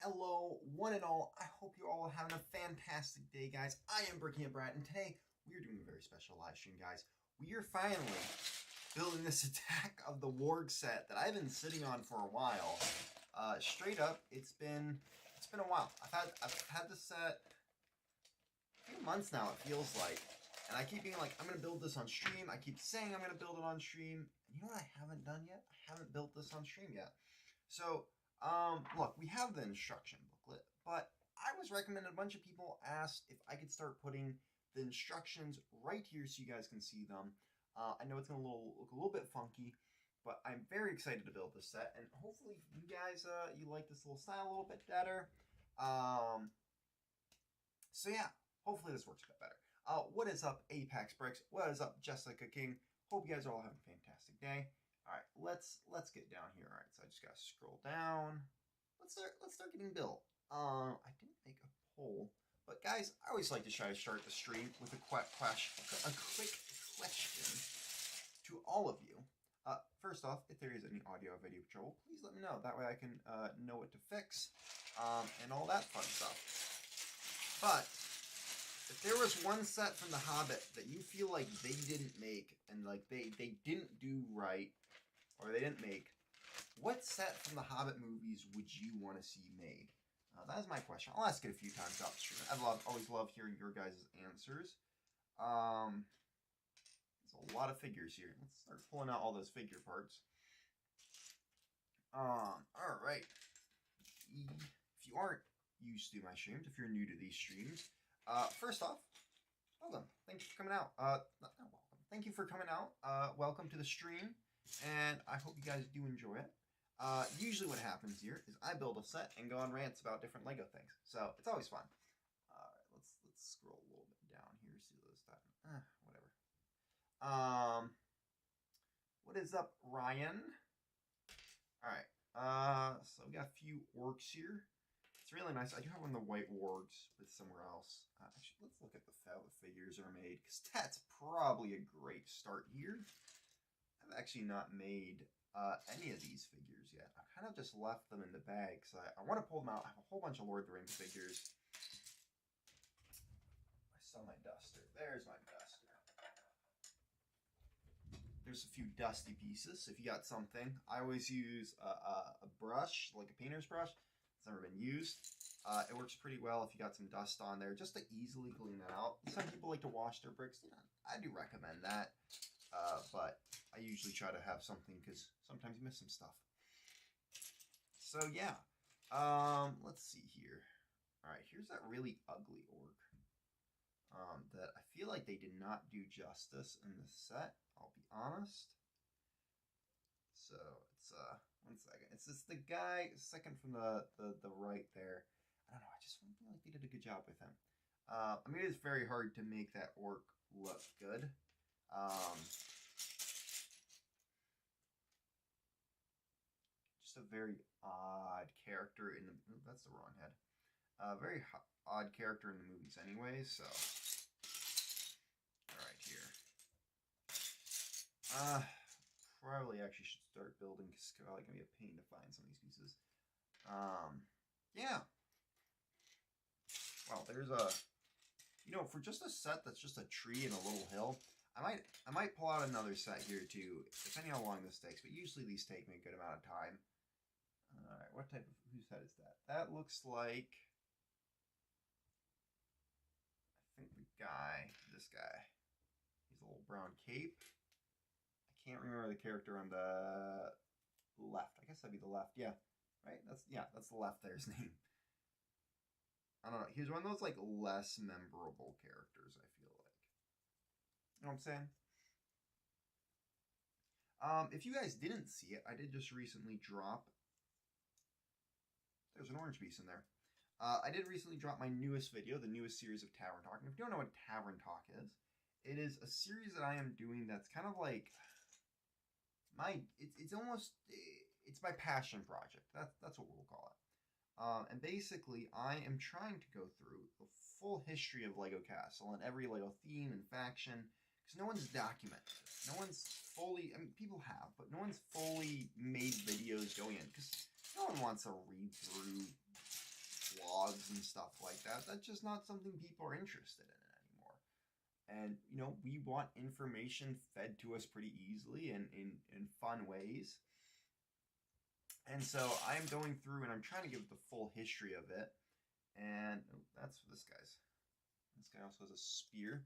Hello, one and all. I hope you all are having a fantastic day, guys. I am Bricky and Brad, and today we are doing a very special live stream, guys. We are finally building this Attack of the Wargs set that I've been sitting on for a while. Straight up, it's been a while. I've had this set a few months now. It feels like, and I keep being like, I'm gonna build this on stream. I keep saying I'm gonna build it on stream. And you know what I haven't done yet? I haven't built this on stream yet. So. Look, we have the instruction booklet, but I was recommended, a bunch of people asked if I could start putting the instructions right here so you guys can see them. I know it's going to look a little bit funky, but I'm very excited to build this set, and hopefully you guys, you like this little style a little bit better. So yeah, hopefully this works a bit better. What is up, Apex Bricks? What is up, Jessica King? Hope you guys are all having a fantastic day. All right, let's get down here. All right, so I just gotta scroll down. Let's start getting built. I didn't make a poll, but guys, I always like to try to start the stream with a quick question to all of you. First off, if there is any audio or video trouble, please let me know. That way I can know what to fix, and all that fun stuff. But if there was one set from The Hobbit that you feel like they didn't make and like they didn't do right, or they didn't make, what set from the Hobbit movies would you want to see made? That is my question. I'll ask it a few times out the stream. Always love hearing your guys' answers. There's a lot of figures here. Let's start pulling out all those figure parts. Alright. If you aren't used to my streams, if you're new to these streams, first off, welcome. Thank you for coming out. Not welcome. Thank you for coming out. Welcome to the stream. And I hope you guys do enjoy it. Usually what happens here is I build a set and go on rants about different Lego things. So it's always fun. Alright, let's scroll a little bit down here, see those stuff. Whatever. What is up, Ryan? Alright. So we got a few orcs here. It's really nice. I do have one of the white wargs, but somewhere else. Actually, let's look at how the figures are made, because that's probably a great start here. I've actually not made any of these figures yet. I kind of just left them in the bag, so I want to pull them out. I have a whole bunch of Lord of the Rings figures. I saw my duster. There's my duster. There's a few dusty pieces. So if you got something, I always use a brush, like a painter's brush. It's never been used. It works pretty well if you got some dust on there, just to easily clean that out. Some people like to wash their bricks. You know, I do recommend that. But I usually try to have something because sometimes you miss some stuff. So yeah, let's see here. All right, here's that really ugly orc that I feel like they did not do justice in this set. I'll be honest. So it's 1 second. It's the guy second from the right there. I don't know. I just feel like they did a good job with him. I mean, it's very hard to make that orc look good. Just a very odd character in the... That's the wrong head. Very odd character in the movies anyway, so... Alright, here. Probably actually should start building, because it's probably going to be a pain to find some of these pieces. Yeah. Wow, there's a... You know, for just a set that's just a tree and a little hill... I might pull out another set here too, depending on how long this takes, but usually these take me a good amount of time. Alright, what type of, whose head is that? That looks like, I think this guy. He's a little brown cape. I can't remember the character on the left. I guess that'd be the left, yeah. Right? That's the left there's name. I don't know, he's one of those like less memorable characters, I feel like. You know what I'm saying? If you guys didn't see it, I did just recently drop... There's an orange piece in there. I did recently drop my newest video, the newest series of Tavern Talk. And if you don't know what Tavern Talk is, it is a series that I am doing that's kind of like... It's my passion project. That's what we'll call it. And basically, I am trying to go through the full history of LEGO Castle and every LEGO theme and faction, because no one's documented it. No one's fully, I mean, people have, but no one's fully made videos going in, because no one wants to read through vlogs and stuff like that. That's just not something people are interested in anymore. And, you know, we want information fed to us pretty easily and in fun ways. And so I'm going through and I'm trying to give the full history of it. And that's this guy's. This guy also has a spear.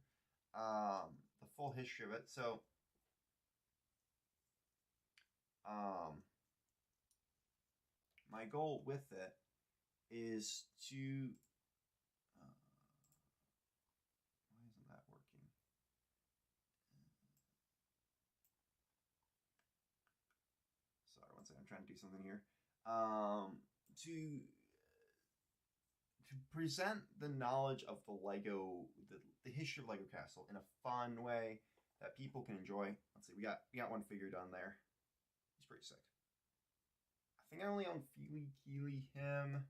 The full history of it. So, my goal with it is to. Why isn't that working? Sorry, one second. I'm trying to do something here. To present the knowledge of the Lego, the history of Lego Castle in a fun way that people can enjoy. Let's see, we got one figure done there. He's pretty sick. I think I only own Feely, Keely, him,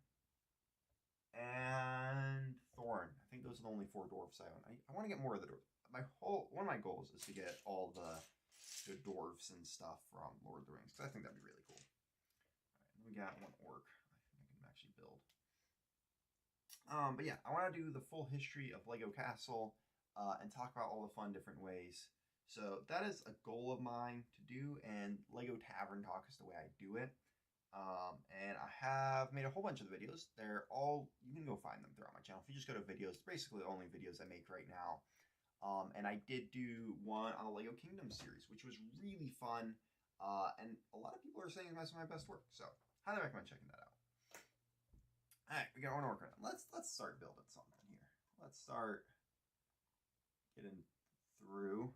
and Thorn. I think those are the only 4 dwarves I own. I want to get more of the dwarves. One of my goals is to get all the dwarves and stuff from Lord of the Rings, because I think that'd be really cool. All right, we got one orc. I think I can actually build. But yeah, I want to do the full history of Lego Castle and talk about all the fun different ways. So that is a goal of mine to do, and Lego Tavern Talk is the way I do it. And I have made a whole bunch of the videos. They're all, you can go find them throughout my channel. If you just go to videos, it's basically the only videos I make right now. And I did do one on the Lego Kingdom series, which was really fun. And a lot of people are saying that's my best work. So highly recommend checking that out. All right, we got one work on it. Let's start building something here. Let's start getting through.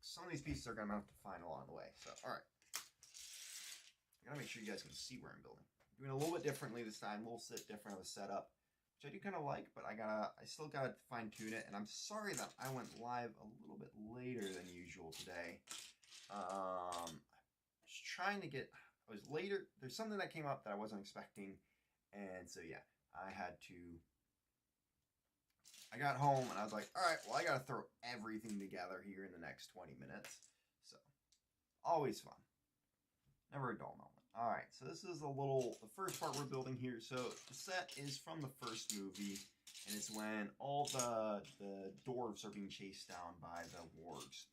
Some of these pieces are going to have to find along the way. So, all right. I got to make sure you guys can see where I'm building. I'm doing a little bit differently this time, a little bit different of a setup, which I do kind of like, but I still got to fine tune it. And I'm sorry that I went live a little bit later than usual today. I was trying to get, I was later. There's something that came up that I wasn't expecting. And so, yeah, I got home and I was like, all right, well, I got to throw everything together here in the next 20 minutes. So, always fun. Never a dull moment. All right, so this is the first part we're building here. So, the set is from the first movie, and it's when all the dwarves are being chased down by the wargs.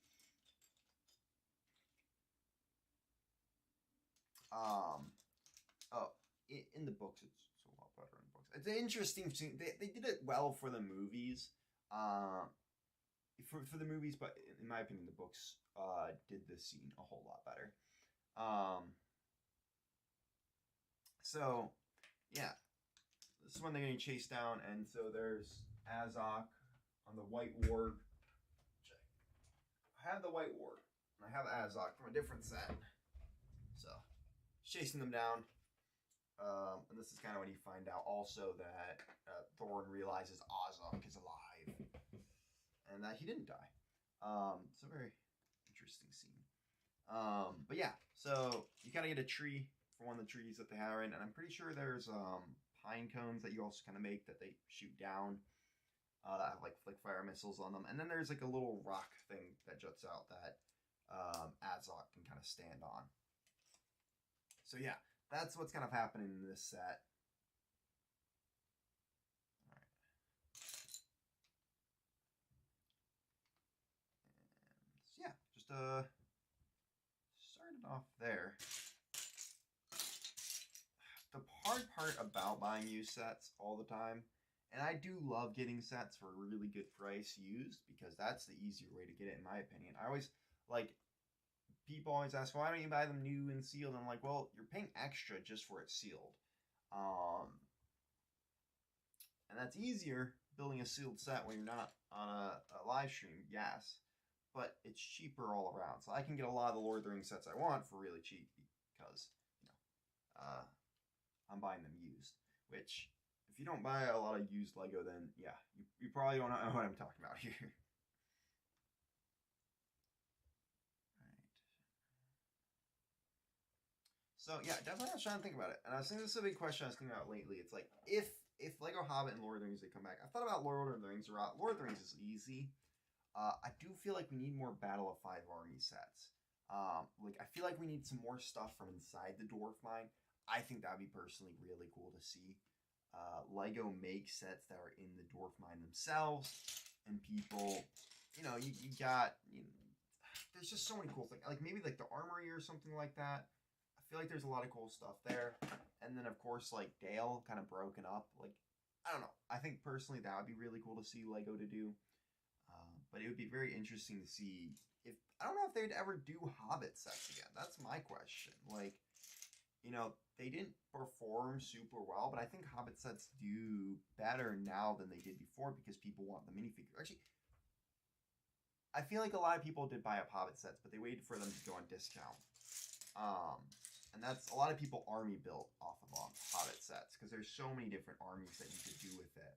In the books, it's a lot better in the books. It's an interesting scene. They did it well for the movies. For the movies, but in my opinion, the books did this scene a whole lot better. So, yeah. This is when they're getting chased down, and so there's Azok on the White Warg. I have the White Warg, and I have Azok from a different set. So, chasing them down. And this is kind of when you find out also that Thorn realizes Azok is alive. And that he didn't die. It's a very interesting scene. But yeah, so you kind of get a tree for one of the trees that they have in, and I'm pretty sure there's pine cones that you also kind of make that they shoot down that have like flick fire missiles on them. And then there's like a little rock thing that juts out that Azok can kind of stand on. So yeah, that's what's kind of happening in this set. All right. And so yeah, just started off there. The hard part about buying used sets all the time, and I do love getting sets for a really good price used, because that's the easier way to get it in my opinion. I always, like, people always ask, why don't you buy them new and sealed? And I'm like, well, you're paying extra just for it sealed. And that's easier building a sealed set when you're not on a live stream, yes. But it's cheaper all around. So I can get a lot of the Lord of the Rings sets I want for really cheap because, you know, I'm buying them used. Which, if you don't buy a lot of used Lego, then yeah, you probably don't know what I'm talking about here. So yeah, definitely I was trying to think about it. And I was thinking this is a big question I was thinking about lately. It's like, if Lego Hobbit and Lord of the Rings, they come back. I've thought about Lord of the Rings a lot. Lord of the Rings is easy. I do feel like we need more Battle of 5 Army sets. Like, I feel like we need some more stuff from inside the Dwarf Mine. I think that would be personally really cool to see. Lego make sets that are in the dwarf mine themselves, and people, you know, you got, there's just so many cool things. Like maybe like the armory or something like that. I feel like there's a lot of cool stuff there. And then of course like Dale kind of broken up. Like I don't know. I think personally that would be really cool to see Lego to do. But it would be very interesting to see if I don't know if they'd ever do Hobbit sets again. That's my question. Like, they didn't perform super well, but I think Hobbit sets do better now than they did before because people want the minifigure. Actually, I feel like a lot of people did buy up Hobbit sets, but they waited for them to go on discount. And that's a lot of people army built off of Hobbit sets because there's so many different armies that you could do with it.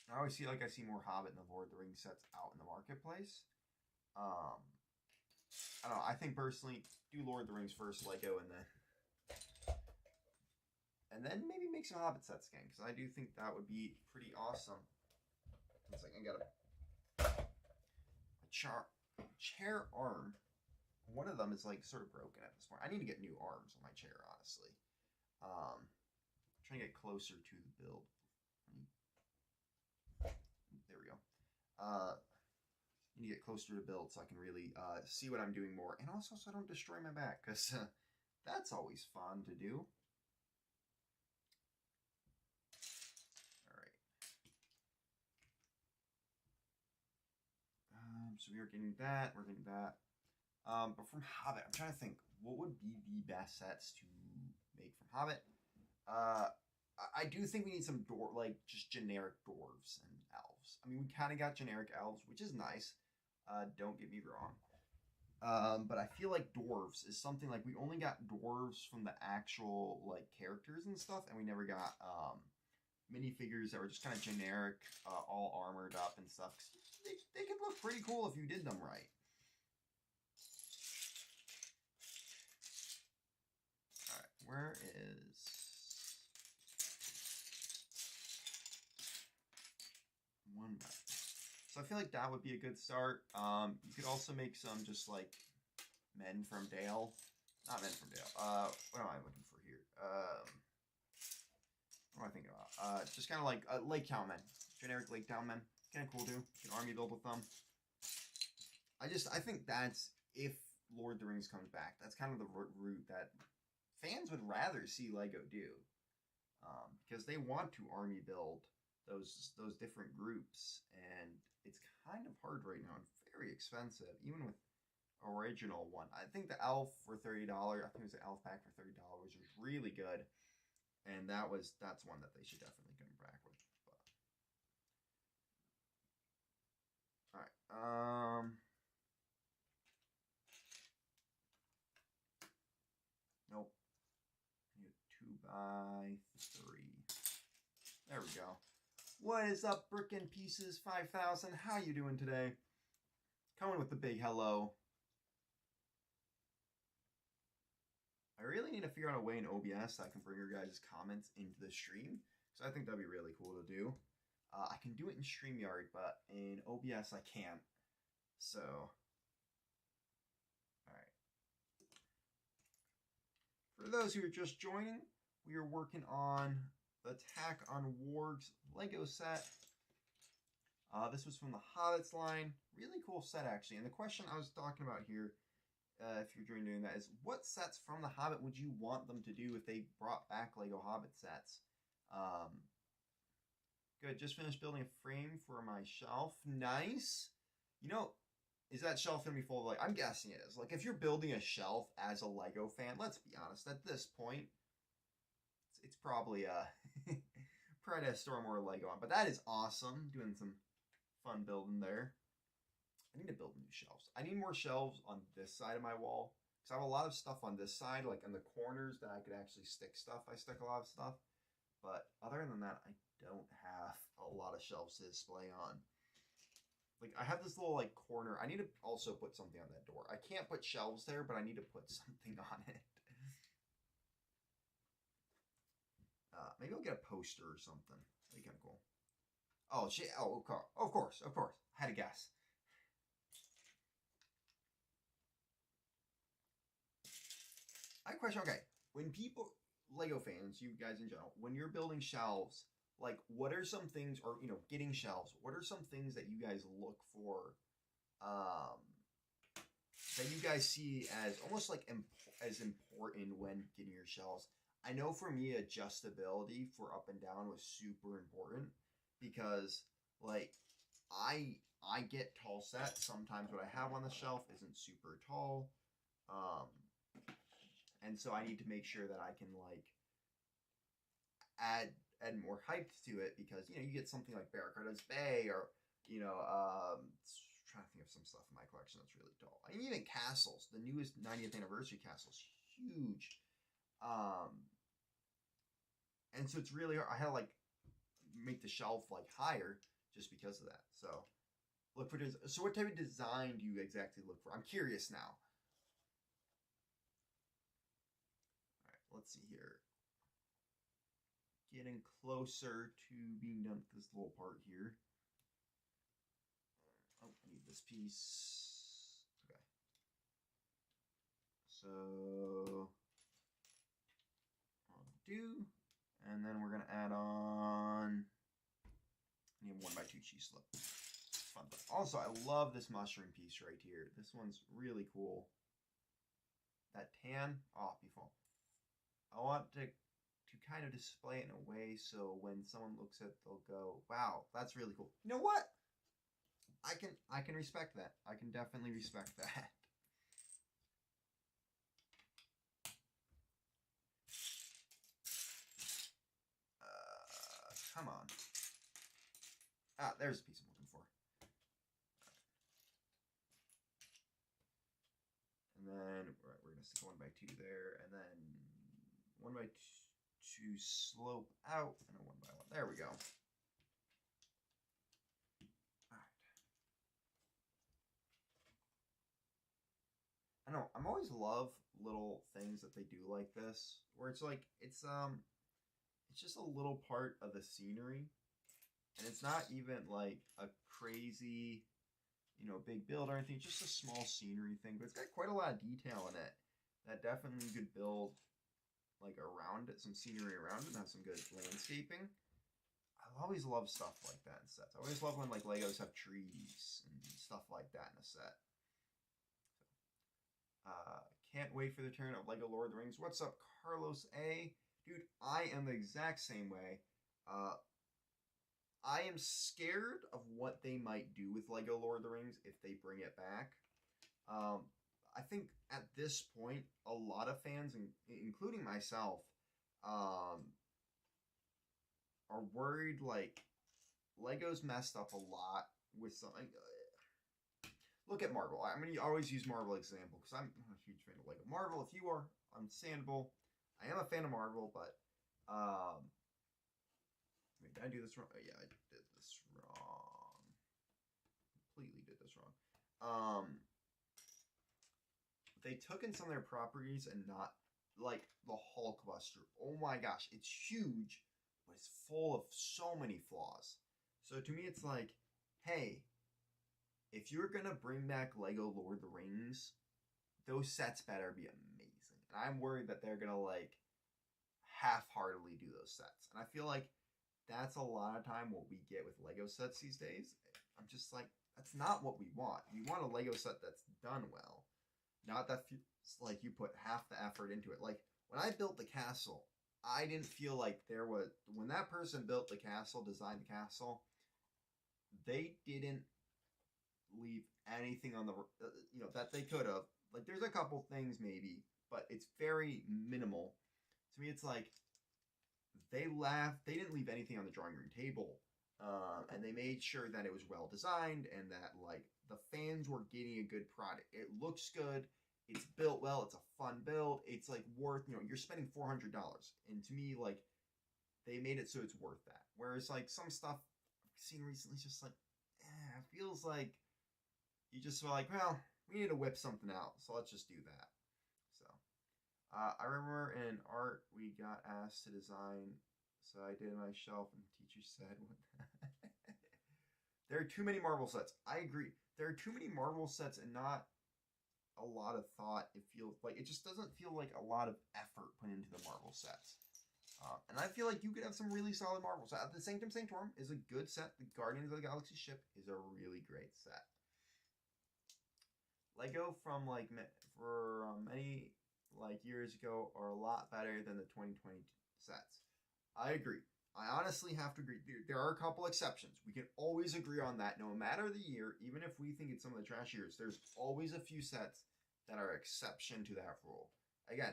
I always feel like I see more Hobbit and the Lord of the Rings sets out in the marketplace. I don't know. I think personally, do Lord of the Rings first, Lego, and then maybe make some Hobbit sets again because I do think that would be pretty awesome. It's like I got a chair arm. One of them is like sort of broken at this point. I need to get new arms on my chair, honestly. Trying to get closer to the build. There we go. Need to get closer to build so I can really see what I'm doing more, and also so I don't destroy my back, because that's always fun to do. All right. So we are getting that. We're getting that. But from Hobbit, I'm trying to think what would be the best sets to make from Hobbit. I do think we need some just generic dwarves and elves. I mean, we kind of got generic elves, which is nice. Don't get me wrong. But I feel like dwarves is something like we only got dwarves from the actual like characters and stuff, and we never got minifigures that were just kind of generic, all armored up and stuff. They could look pretty cool if you did them right. All right, where is? One back. So I feel like that would be a good start. You could also make some just like men from Dale. Not men from Dale. What am I looking for here? What am I thinking about? Just kind of like Lake Town men. Generic Lake Town men. Kind of cool too. You can army build with them. I think that's, if Lord of the Rings comes back, that's kind of the route that fans would rather see Lego do. Because they want to army build those different groups, and it's kind of hard right now and very expensive, even with original one. I think the elf for $30, I think it was an elf pack for $30, was really good, and that's one that they should definitely come back with. But, all right, nope. I need a 2x3. There we go. What is up, Brick and Pieces 5000? How you doing today? Coming with the big hello. I really need to figure out a way in OBS that I can bring your guys' comments into the stream, because I think that'd be really cool to do. I can do it in StreamYard, but in OBS I can't. So, alright. For those who are just joining, we are working on the Attack on Wargs Lego set. This was from the Hobbits line. Really cool set, actually. And the question I was talking about here, if you're doing that, is what sets from the Hobbit would you want them to do if they brought back Lego Hobbit sets? Good. Just finished building a frame for my shelf. Nice. Is that shelf going to be full of, I'm guessing it is. Like, if you're building a shelf as a Lego fan, let's be honest, at this point, it's probably probably to store more Lego on. But that is awesome. Doing some fun building there. I need to build new shelves. I need more shelves on this side of my wall, because I have a lot of stuff on this side, like in the corners, that I could actually stick stuff. I stick a lot of stuff. But other than that, I don't have a lot of shelves to display on. Like, I have this little, corner. I need to also put something on that door. I can't put shelves there, but I need to put something on it. Maybe I'll get a poster or something. That'd be kind of cool. Oh, shit. Oh, of course. I had to guess. I question, okay, when people, Lego fans, you guys in general, when you're building shelves, like what are some things, or getting shelves, what are some things that you guys look for, um, that you guys see as almost like as important when getting your shelves? I know for me, adjustability for up and down was super important because like I get tall sets. Sometimes what I have on the shelf isn't super tall. Um, and so I need to make sure that I can like add more height to it because you get something like Barracuda's Bay or trying to think of some stuff in my collection that's really tall. I mean, even castles, the newest 90th anniversary castle's huge. And so it's really hard. I had to like make the shelf like higher just because of that. So look for this. So what type of design do you exactly look for? I'm curious now. All right, let's see here. Getting closer to being done with this little part here. Oh, I need this piece. Okay. So undo, and then we're gonna add on. I need a 1x2 cheese slip. Fun. Also, I love this mushroom piece right here. This one's really cool. That tan, oh, beautiful. I want to kind of display it in a way so when someone looks at it, they'll go, "Wow, that's really cool." You know what? I can respect that. I can definitely respect that. Come on. Ah, there's a piece I'm looking for. And then we're going to stick a 1x2 there, and then 1x2 slope out, and a 1x1. There we go. I know, I'm always love little things that they do like this, where it's like, it's just a little part of the scenery, and it's not even like a crazy, big build or anything, just a small scenery thing, but it's got quite a lot of detail in it that definitely you could build like around it, some scenery around it, and have some good landscaping. I always love stuff like that in sets. I always love when like Legos have trees and stuff like that in a set. Can't wait for the return of Lego Lord of the Rings. What's up, Carlos A? Dude, I am the exact same way. I am scared of what they might do with Lego Lord of the Rings if they bring it back. I think at this point, a lot of fans, including myself, are worried like Lego's messed up a lot with something. Look at Marvel. I'm going to always use Marvel example because I'm a huge fan of Lego. Marvel, if you are, understandable. I am a fan of Marvel, but wait, did I do this wrong? Oh, yeah, I did this wrong. Completely did this wrong. They took in some of their properties and not like the Hulkbuster. Oh my gosh, it's huge, but it's full of so many flaws. So to me, it's like, hey, if you're gonna bring back Lego Lord of the Rings, those sets better be amazing. And I'm worried that they're gonna like half-heartedly do those sets. And I feel like that's a lot of time what we get with Lego sets these days. I'm just like, that's not what we want. We want a Lego set that's done well. Not that feels like you put half the effort into it. Like when I built the castle, I didn't feel like there was, when that person built the castle, designed the castle, they didn't leave anything on the that they could have. Like there's a couple things maybe, but it's very minimal. To me, it's like they didn't leave anything on the drawing room table, and they made sure that it was well designed and that like the fans were getting a good product. It looks good, it's built well, it's a fun build, it's like worth, you're spending $400, and to me, like they made it so it's worth that. Whereas like some stuff I've seen recently is just like, it feels like you just feel like, well, we need to whip something out, so let's just do that. So, I remember in art we got asked to design, so I did my shelf, and the teacher said, "What?" There are too many Marvel sets. I agree. There are too many Marvel sets and not a lot of thought. It feels like it just doesn't feel like a lot of effort put put into the Marvel sets. And I feel like you could have some really solid Marvels. The Sanctum Sanctorum is a good set. The Guardians of the Galaxy ship is a really great set. Lego from like many like years ago are a lot better than the 2020 sets. I agree. I honestly have to agree. There are a couple exceptions. We can always agree on that. No matter the year, even if we think it's some of the trash years, there's always a few sets that are exception to that rule. Again,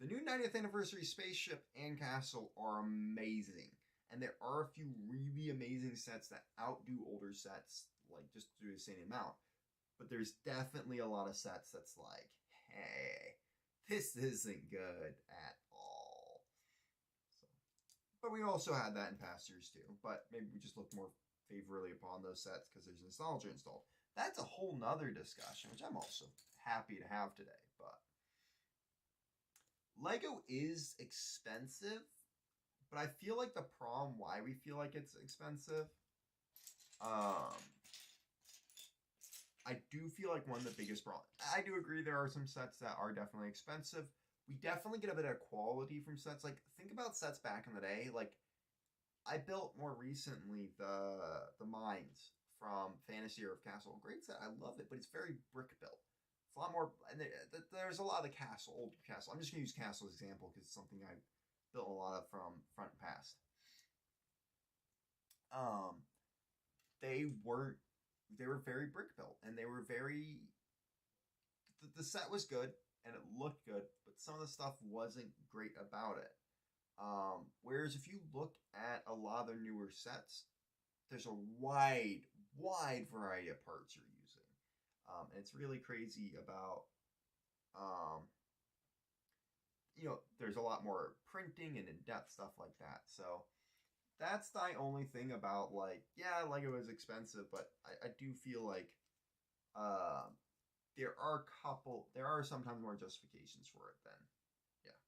the new 90th anniversary spaceship and castle are amazing. And there are a few really amazing sets that outdo older sets, like just do the same amount. But there's definitely a lot of sets that's like, hey, this isn't good at all. So, but we also had that in past years too. But maybe we just look more favorably upon those sets because there's nostalgia installed. That's a whole nother discussion, which I'm also happy to have today. But Lego is expensive, but I feel like the problem why we feel like it's expensive, I do feel like one of the biggest problems. I do agree there are some sets that are definitely expensive. We definitely get a bit of quality from sets. Like, think about sets back in the day. Like, I built more recently the mines from Fantasy Era of Castle. Great set. I love it, but it's very brick built. It's a lot more, and there's a lot of the castle, old castle. I'm just going to use castle as an example because it's something I built a lot of from front and past. They were very brick built, and they were very, the set was good, and it looked good, but some of the stuff wasn't great about it. Whereas if you look at a lot of their newer sets, there's a wide variety of parts you're using. And it's really crazy about, there's a lot more printing and in-depth stuff like that. So that's the only thing about, like, yeah, Lego is expensive, but I do feel like there are sometimes more justifications for it than, yeah,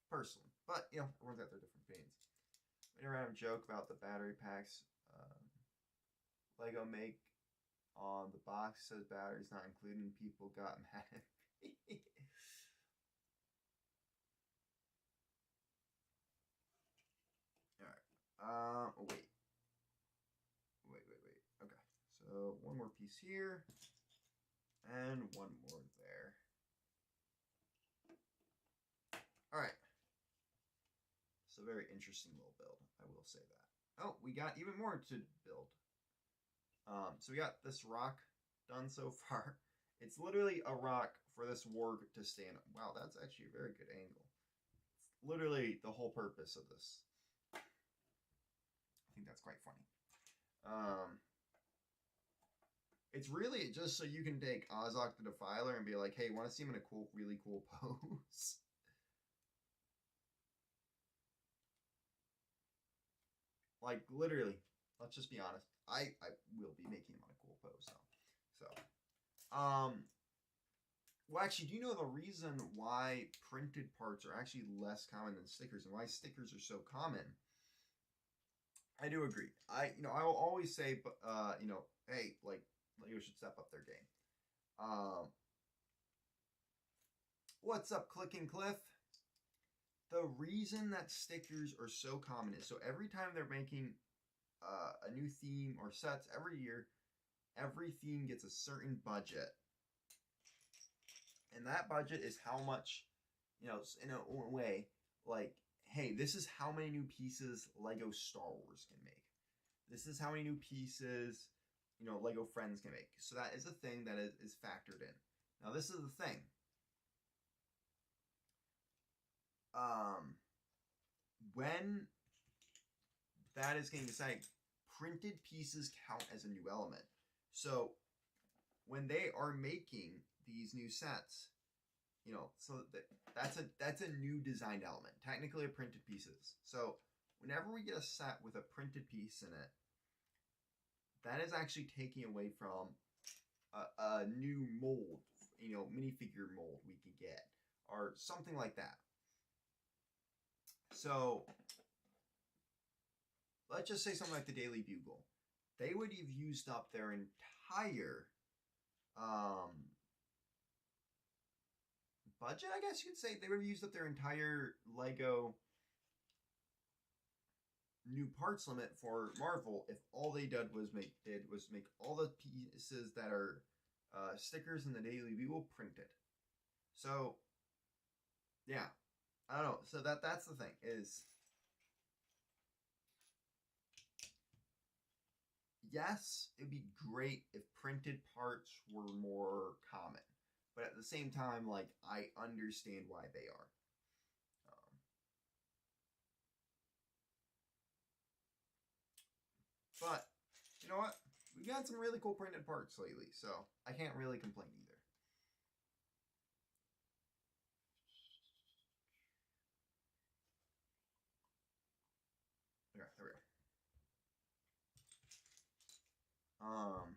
personally. But, everyone's got their different opinions. Made a random joke about the battery packs. Lego make on the box says batteries not included, and people got mad at me. Alright. Wait. Okay. So one more piece here. And one more there. Alright. It's a very interesting little build, I will say that. Oh, we got even more to build. So we got this rock done so far. It's literally a rock for this warg to stand on. Wow, that's actually a very good angle. It's literally the whole purpose of this. I think that's quite funny. It's really just so you can take Ozok the Defiler and be like, hey, want to see him in a really cool pose? Like, literally, let's just be honest. I will be making him on a cool pose, though. So, well, actually, do you know the reason why printed parts are actually less common than stickers, and why stickers are so common? I do agree. I will always say, hey, like, Lego should step up their game. What's up, Click and Cliff? The reason that stickers are so common is so every time they're making a new theme or sets every year, every theme gets a certain budget. And that budget is how much, in a way, like, hey, this is how many new pieces Lego Star Wars can make. This is how many new pieces, Lego Friends can make. So that is a thing that is factored in. Now, this is the thing. When that is getting decided, printed pieces count as a new element. So when they are making these new sets, so that's a new designed element. Technically, a printed pieces. So whenever we get a set with a printed piece in it, that is actually taking away from a new mold, minifigure mold we could get, or something like that. So let's just say something like the Daily Bugle. They would have used up their budget, I guess you'd say. They would have used up their entire Lego new parts limit for Marvel if all they did was make all the pieces that are stickers in the Daily Bugle printed. So yeah, I don't know. So that's the thing is, yes, it'd be great if printed parts were more common, but at the same time, like, I understand why they are. But you know what? We've got some really cool printed parts lately, so I can't really complain either. Okay, there we go. Alrighty.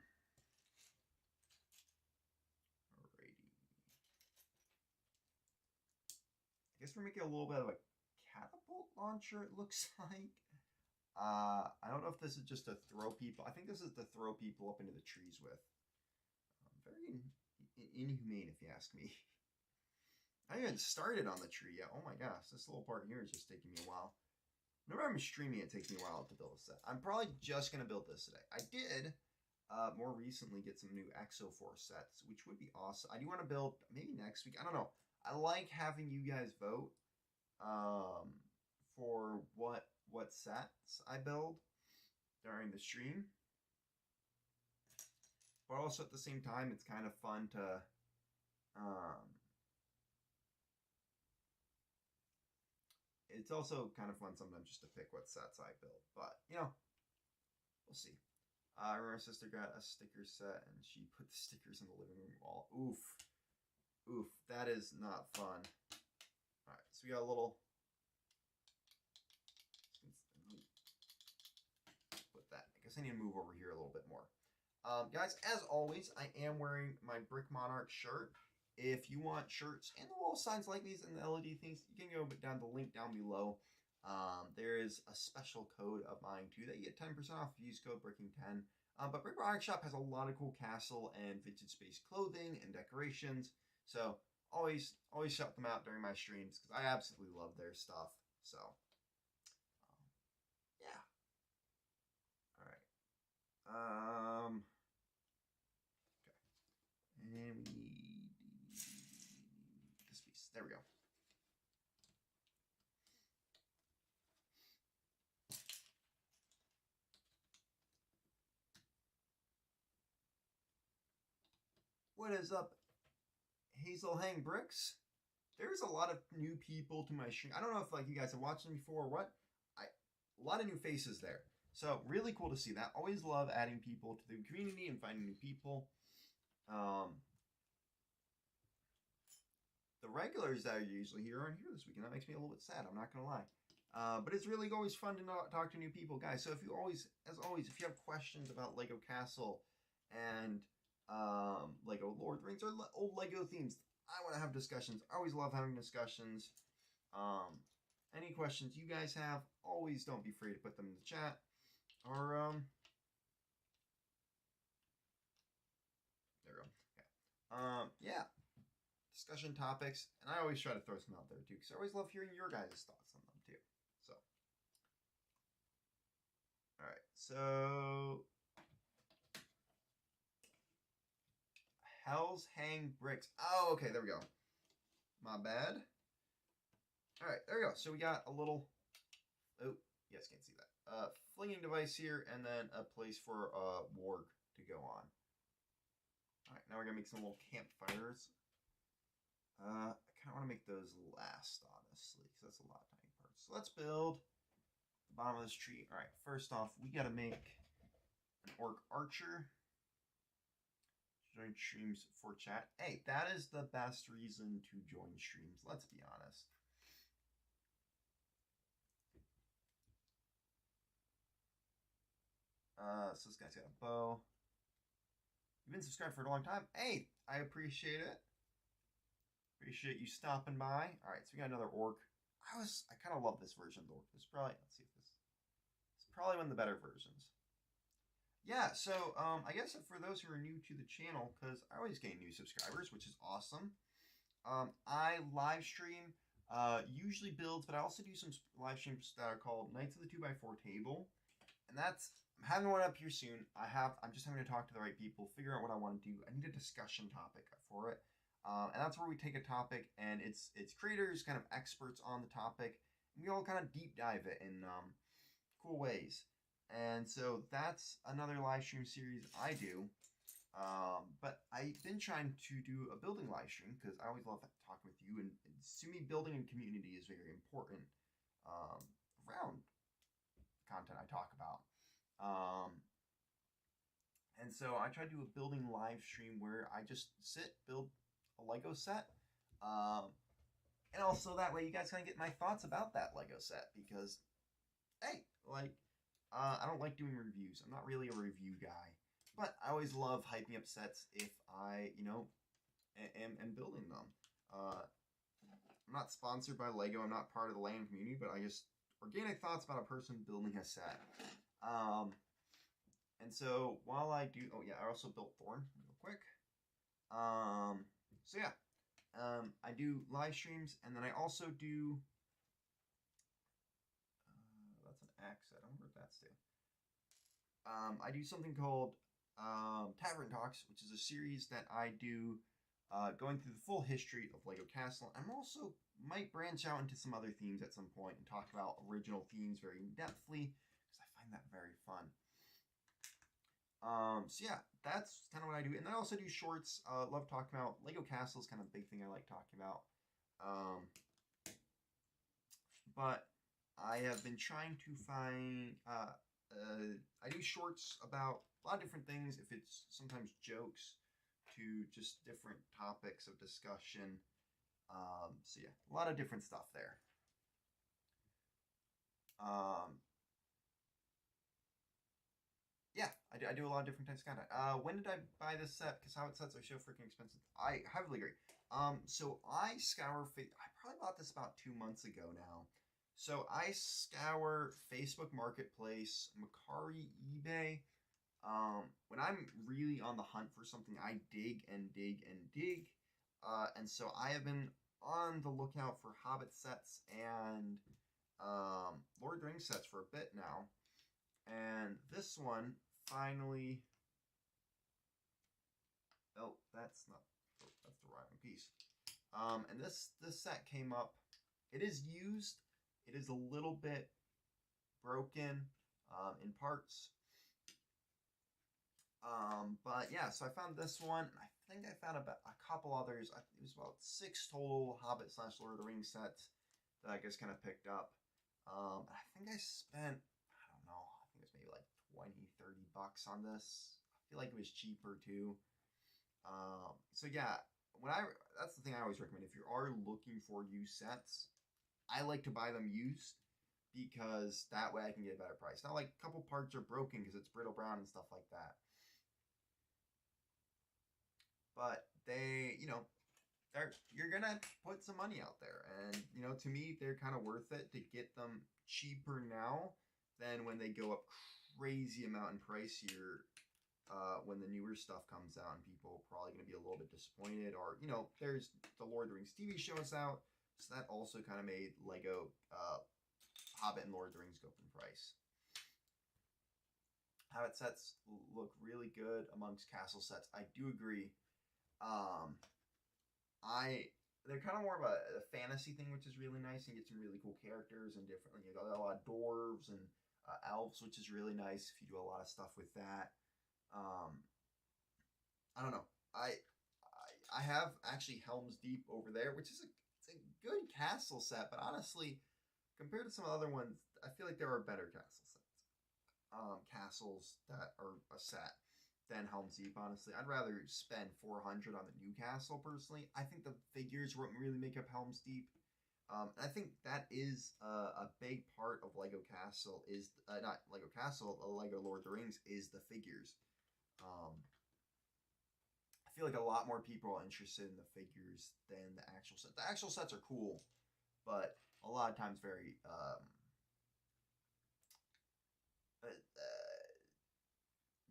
I guess we're making a little bit of a catapult launcher, it looks like. I don't know if this is just to throw people. I think this is to throw people up into the trees with. Very inhumane, if you ask me. I haven't even started on the tree yet. Oh my gosh, this little part here is just taking me a while. Whenever I'm streaming, it takes me a while to build a set. I'm probably just going to build this today. I did more recently get some new Exo Force sets, which would be awesome. I do want to build maybe next week. I don't know. I like having you guys vote for what sets I build during the stream. But also at the same time, it's kind of fun to it's also kind of fun sometimes just to pick what sets I build. But, you know, we'll see. I remember my sister got a sticker set and she put the stickers in the living room wall. Oof. Oof. That is not fun. Alright, so we got a little... Put that. I guess I need to move over here a little bit more. Guys, as always, I am wearing my Brick Monarch shirt. If you want shirts and the wall signs like these and the LED things, you can go down the link down below. There is a special code of mine too that you get 10% off if you use code Bricking10. But Brick Monarch Shop has a lot of cool castle and vintage space clothing and decorations. So always shout them out during my streams because I absolutely love their stuff. So yeah. All right. Okay. And we need this piece. There we go. What is up, Hazel Hang Bricks? There's a lot of new people to my stream. I don't know if like you guys have watched them before or what. A lot of new faces there. So really cool to see that. Always love adding people to the community and finding new people. The regulars that are usually here aren't here this week, and that makes me a little bit sad. I'm not gonna lie. But it's really always fun to talk to new people, guys. So if you as always, if you have questions about Lego Castle and Lego Lord of the Rings or old Lego themes, I want to have discussions. I always love having discussions. Any questions you guys have, always don't be afraid to put them in the chat. Or there we go. Okay. Yeah. Discussion topics, and I always try to throw some out there too, because I always love hearing your guys' thoughts on them too. So, all right. So, Hell's Hang Bricks. Oh, okay. There we go. My bad. All right, there we go. So we got a little, oh, you guys can't see that. Flinging device here, and then a place for a warg to go on. All right, now we're gonna make some little campfires. I kind of want to make those last, honestly, because that's a lot of tiny parts. So let's build the bottom of this tree. All right, first off, we got to make an orc archer. Join streams for chat. Hey, that is the best reason to join streams, let's be honest. So this guy's got a bow. You've been subscribed for a long time. Hey, I appreciate it. Appreciate you stopping by. All right, so we got another orc. I kind of love this version of the orc. This is probably, let's see if this, it's probably one of the better versions. Yeah, so I guess for those who are new to the channel, because I always gain new subscribers, which is awesome. I live stream usually builds, but I also do some live streams that are called Knights of the 2x4 Table, and that's I'm having one up here soon. I'm just having to talk to the right people, figure out what I want to do. I need a discussion topic for it, and that's where we take a topic and it's creators, kind of experts on the topic, and we all kind of deep dive it in cool ways. And so that's another live stream series I do. But I've been trying to do a building live stream because I always love talking with you, and to me, building and community is very important around content I talk about. Um, and so I try to do a building live stream where I just build a Lego set. And also that way you guys kind of get my thoughts about that Lego set because, hey, I don't like doing reviews. I'm not really a review guy. But I always love hyping up sets if I, am building them. I'm not sponsored by Lego. I'm not part of the Land community, but I just organic thoughts about a person building a set. And so while I do, I also built Thorn real quick. So yeah, I do live streams, and then I also do. That's an X. I don't know what that's to. I do something called Tavern Talks, which is a series that I do going through the full history of Lego Castle. I'm also might branch out into some other themes at some point and talk about original themes very in-depthly because I find that very fun. So yeah, that's kind of what I do. And then I also do shorts. Love talking about Lego Castle is kind of a big thing I like talking about. But I have been trying to find I do shorts about a lot of different things, if it's sometimes jokes to just different topics of discussion. So yeah, a lot of different stuff there. Yeah, I do a lot of different types of content. When did I buy this set? Because Hobbit sets are so freaking expensive. I heavily agree. So I probably bought this about 2 months ago now. So I scour Facebook Marketplace, Mercari, eBay. When I'm really on the hunt for something, I dig and dig and dig. And so I have been on the lookout for Hobbit sets and Lord of the Rings sets for a bit now. And this one finally... Oh, that's the wrong piece. And this set came up. It is used. It is a little bit broken in parts. But yeah, so I found this one. I think I found about a couple others. It was about 6 total Hobbit / Lord of the Rings sets that I just kind of picked up. I think I spent, I don't know, I think it was maybe like 20-30 bucks on this. I feel like it was cheaper too. So yeah, that's the thing I always recommend. If you are looking for used sets, I like to buy them used because that way I can get a better price. Now, like, a couple parts are broken because it's brittle brown and stuff like that. But you're gonna put some money out there, and to me, they're kind of worth it to get them cheaper now than when they go up crazy amount in price here. When the newer stuff comes out, and people are probably going to be a little bit disappointed, or there's the Lord of the Rings TV show is out, so that also kind of made Lego Hobbit and Lord of the Rings go up in price. Hobbit sets look really good amongst castle sets. I do agree. They're kind of more of a fantasy thing, which is really nice, and you get some really cool characters and different. You got a lot of dwarves and elves, which is really nice if you do a lot of stuff with that. I don't know. I have actually Helm's Deep over there, which is it's a good castle set, but honestly, compared to some other ones, I feel like there are better castle sets. Castles that are a set than Helm's Deep, honestly. I'd rather spend $400 on the new castle, personally. I think the figures wouldn't really make up Helm's Deep. I think that is a big part of Lego Castle, is not Lego Castle, Lego Lord of the Rings, is the figures. I feel like a lot more people are interested in the figures than the actual set. The actual sets are cool, but a lot of times very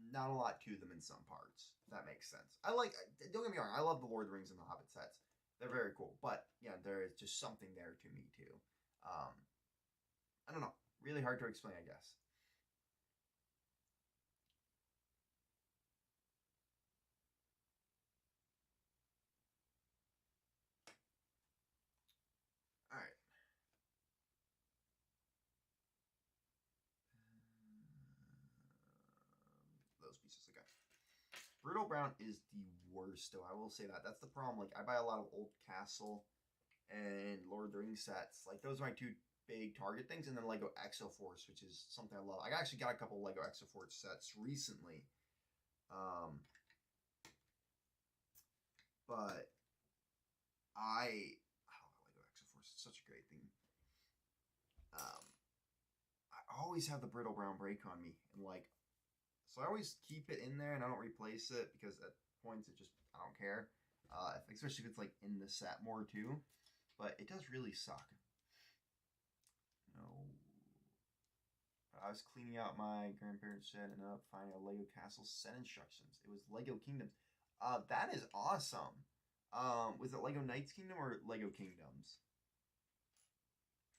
not a lot to them in some parts, if that makes sense. Don't get me wrong, I love the Lord of the Rings and the Hobbit sets. They're very cool, but yeah, there is just something there to me too. Um, I don't know, really hard to explain, I guess. All right, those pieces. Okay. Brutal Brown is the worst, though. I will say that. That's the problem. Like, I buy a lot of old Castle and Lord of the Rings sets. Like, those are my two big target things. And then Lego Exo Force, which is something I love. I actually got a couple Lego Exo Force sets recently. But love Lego Exo Force. It's such a great thing. Um, I always have the Brittle Brown break on me. And, like, so I always keep it in there and I don't replace it because at points it just, I don't care. Especially if it's like in the set more too. But it does really suck. No. I was cleaning out my grandparents' shed and up finding a Lego Castle set instructions. It was Lego Kingdoms. That is awesome. Was it Lego Knights Kingdom or Lego Kingdoms?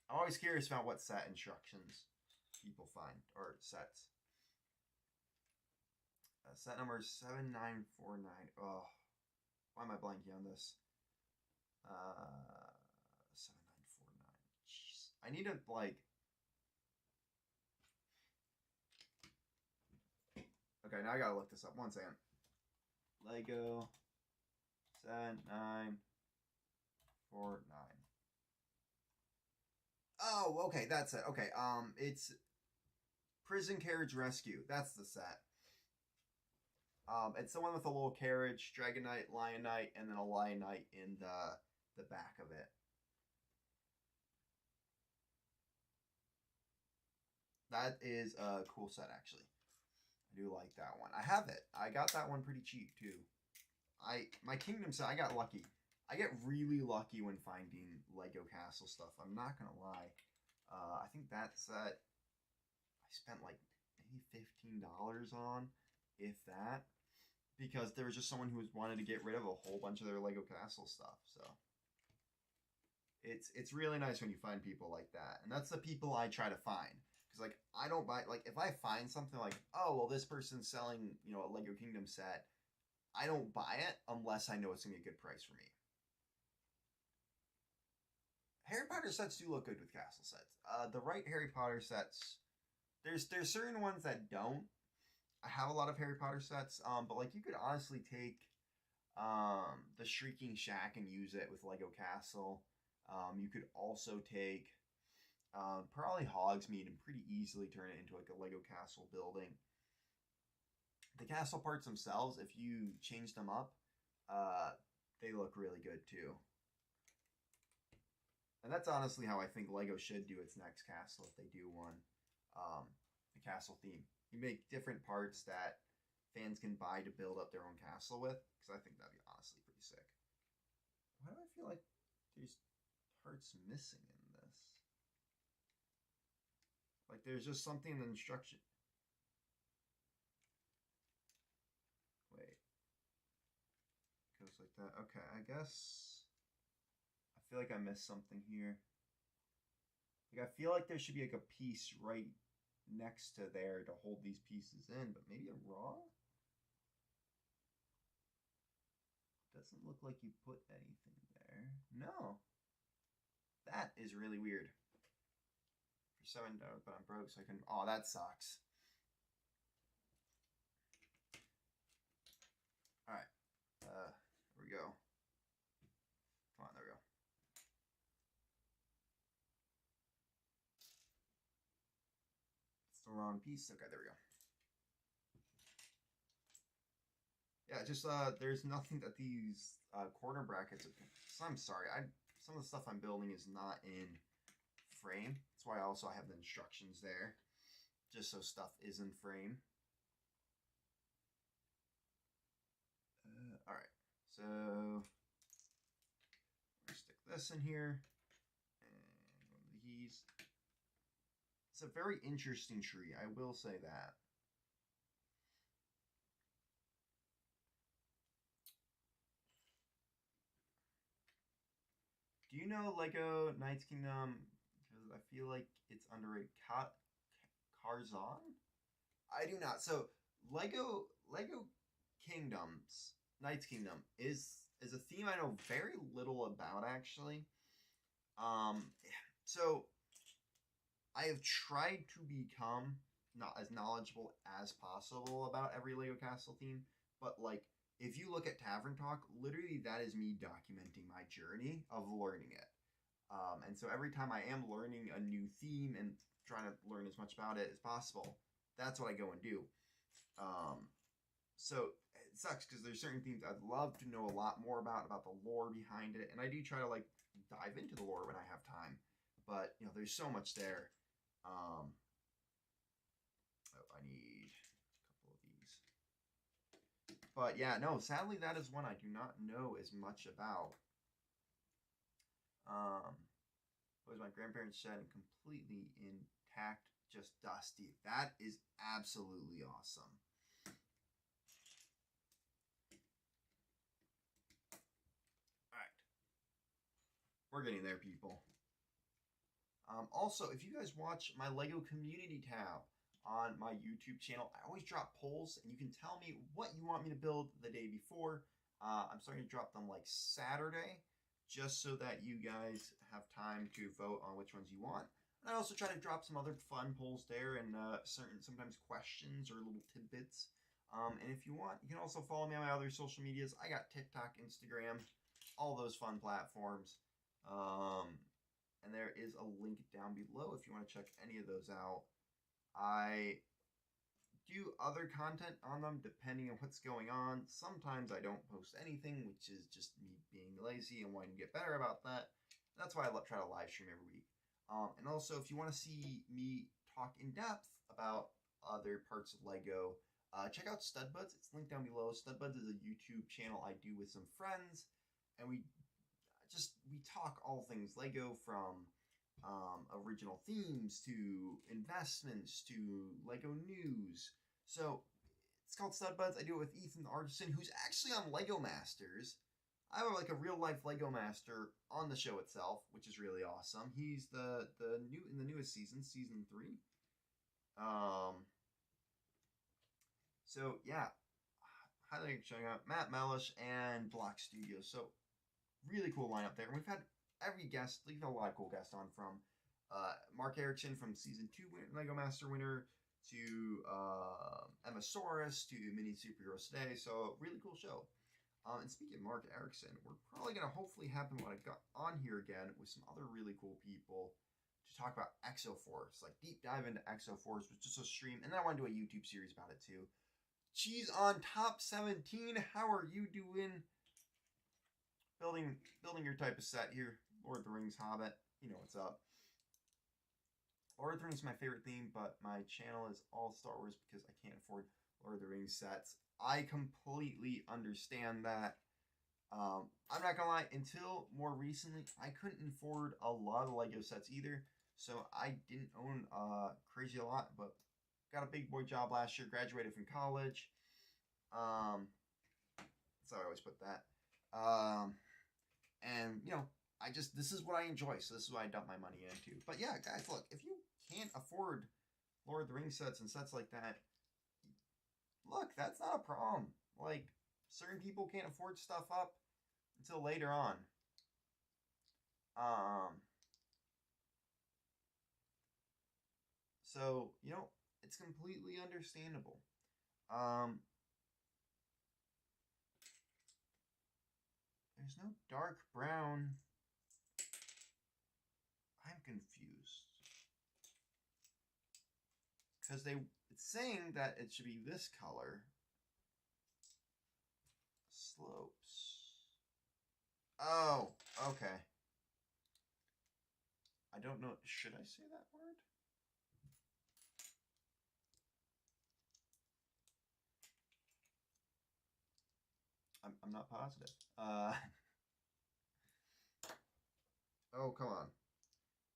I'm always curious about what set instructions people find or sets. Set number 7949. Oh, why am I blanking on this? 7949. Jeez. I need to, like. Okay, now I gotta look this up. One second. Lego 7949. Oh, okay, that's it. Okay, it's Prison Carriage Rescue. That's the set. It's the one with a little carriage, Dragon Knight, Lion Knight, and then a Lion Knight in the back of it. That is a cool set, actually. I do like that one. I have it. I got that one pretty cheap too. My Kingdom set, I got lucky. I get really lucky when finding Lego Castle stuff. I'm not gonna lie. I think that set I spent like maybe $15 on, if that, because there was just someone who wanted to get rid of a whole bunch of their Lego Castle stuff. So it's really nice when you find people like that, and that's the people I try to find. Because like I don't buy, like if I find something like, oh well, this person's selling a Lego Kingdom set, I don't buy it unless I know it's gonna be a good price for me. Harry Potter sets do look good with castle sets. The right Harry Potter sets, there's certain ones that don't. I have a lot of Harry Potter sets, but like you could honestly take the Shrieking Shack and use it with Lego Castle. You could also take probably Hogsmeade and pretty easily turn it into like a Lego Castle building. The castle parts themselves, if you change them up, they look really good too. And that's honestly how I think Lego should do its next castle if they do one. The castle theme. You make different parts that fans can buy to build up their own castle with, because I think that'd be honestly pretty sick. Why do I feel like there's parts missing in this? Like there's just something in the instruction. Wait. It goes like that. Okay, I guess I feel like I missed something here. Like I feel like there should be like a piece right next to there to hold these pieces in, but maybe I'm wrong? Doesn't look like you put anything there. No. That is really weird. For $7, but I'm broke, so I can. Oh, that sucks. All right. Here we go. Come on, there we go. It's the wrong piece. Okay, there we go. Yeah, just there's nothing that these corner brackets. So I'm sorry. Some of the stuff I'm building is not in frame. That's why I also have the instructions there, just so stuff is in frame. All right, so I'm gonna stick this in here, and one of these. It's a very interesting tree, I will say that. Do you know Lego Knights Kingdom? Because I feel like it's underrated. Karzan? I do not. So Lego Kingdoms Knights Kingdom is a theme I know very little about actually. Um, so I have tried to become not as knowledgeable as possible about every Lego Castle theme, but like if you look at Tavern Talk, literally that is me documenting my journey of learning it. And so every time I am learning a new theme and trying to learn as much about it as possible, that's what I go and do. Um, so it sucks because there's certain themes I'd love to know a lot more about the lore behind it, and I do try to like dive into the lore when I have time. But you know, there's so much there. Oh, I need a couple of these. But yeah, no, sadly that is one I do not know as much about. Was my grandparents shed and completely intact, just dusty. That is absolutely awesome. Alright. We're getting there, people. Also, if you guys watch my LEGO community tab on my YouTube channel, I always drop polls, and you can tell me what you want me to build the day before. I'm starting to drop them like Saturday, just so that you guys have time to vote on which ones you want. And I also try to drop some other fun polls there and sometimes questions or little tidbits. And if you want, you can also follow me on my other social medias. I got TikTok, Instagram, all those fun platforms. And there is a link down below if you want to check any of those out. I do other content on them depending on what's going on. Sometimes I don't post anything, which is just me being lazy and wanting to get better about that. That's why I try to live stream every week. And also, if you want to see me talk in depth about other parts of LEGO, check out Studbuds. It's linked down below. Studbuds is a YouTube channel I do with some friends, and we talk all things LEGO, from original themes to investments to LEGO news. So it's called Studbuds. I do it with Ethan the Artisan, who's actually on LEGO Masters. I have like a real life LEGO Master on the show itself, which is really awesome. He's the newest season, season 3. So yeah, highly checking out Matt Mellish and Block Studios. So really cool lineup there. And we've had every guest, we've had a lot of cool guests on, from Mark Erickson from season 2 LEGO Master winner to Emma Soros to Mini Superheroes Today. So really cool show. And speaking of Mark Erickson, we're probably going to hopefully have him on here again with some other really cool people to talk about Exoforce, like deep dive into Exoforce with just a stream. And then I want to do a YouTube series about it too. Cheese on top 17. How are you doing? Building your type of set here. Lord of the Rings, Hobbit. You know what's up. Lord of the Rings is my favorite theme, but my channel is all Star Wars because I can't afford Lord of the Rings sets. I completely understand that. I'm not gonna lie, until more recently, I couldn't afford a lot of LEGO sets either, so I didn't own crazy a lot, but got a big boy job last year, graduated from college. So I always put that. And, you know, this is what I enjoy, so this is what I dump my money into. But yeah, guys, look, if you can't afford Lord of the Rings sets and sets like that, look, that's not a problem. Like, certain people can't afford stuff up until later on. So, you know, it's completely understandable. There's no dark brown. I'm confused. Because it's saying that it should be this color. Slopes. Oh, okay. I don't know. Should I say that word? I'm not positive. Oh, come on.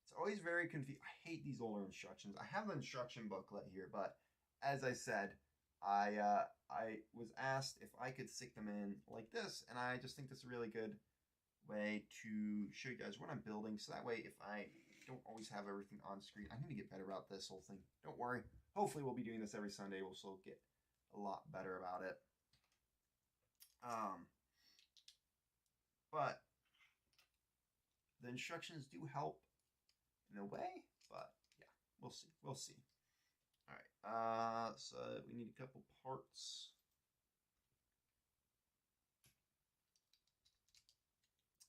It's always very confusing. I hate these older instructions. I have the instruction booklet here, but as I said, I was asked if I could stick them in like this, and I just think that's really good. way to show you guys what I'm building. So that way, if I don't always have everything on screen, I need to get better about this whole thing. Don't worry. Hopefully we'll be doing this every Sunday. We'll still get a lot better about it. But the instructions do help in a way, but yeah, we'll see. We'll see. All right. So we need a couple parts.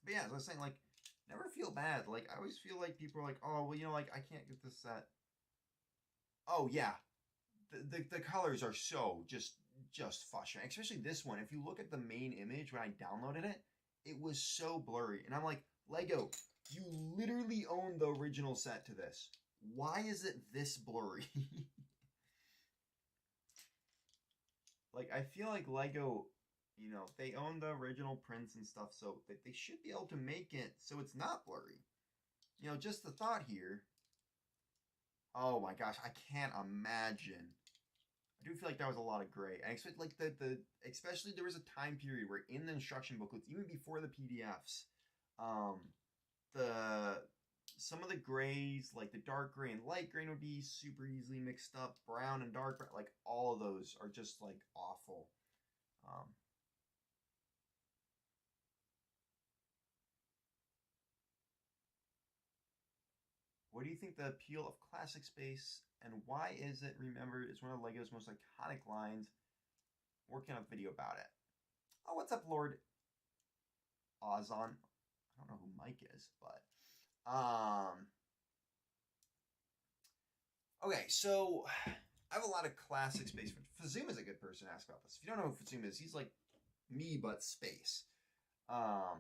But yeah, as I was saying, like, never feel bad. Like, I always feel like people are like, oh, well, you know, like, I can't get this set. Oh, yeah. The colors are so just frustrating. Especially this one. If you look at the main image when I downloaded it, it was so blurry. And I'm like, Lego, you literally own the original set to this. Why is it this blurry? Like, I feel like Lego, you know, they own the original prints and stuff, so they should be able to make it so it's not blurry. You know, just the thought here. Oh my gosh, I can't imagine. I do feel like that was a lot of gray. I expect like especially there was a time period where in the instruction booklets, even before the PDFs, some of the grays, like the dark gray and light gray, would be super easily mixed up. Brown and dark, like all of those are just like awful. What do you think the appeal of classic space, and why is it remembered as one of LEGO's most iconic lines? Working on a video about it. Oh, what's up, Lord Ozon? I don't know who Mike is, but okay, so I have a lot of classic space. Fazuma is a good person to ask about this. If you don't know who Fazuma is, he's like me but space. The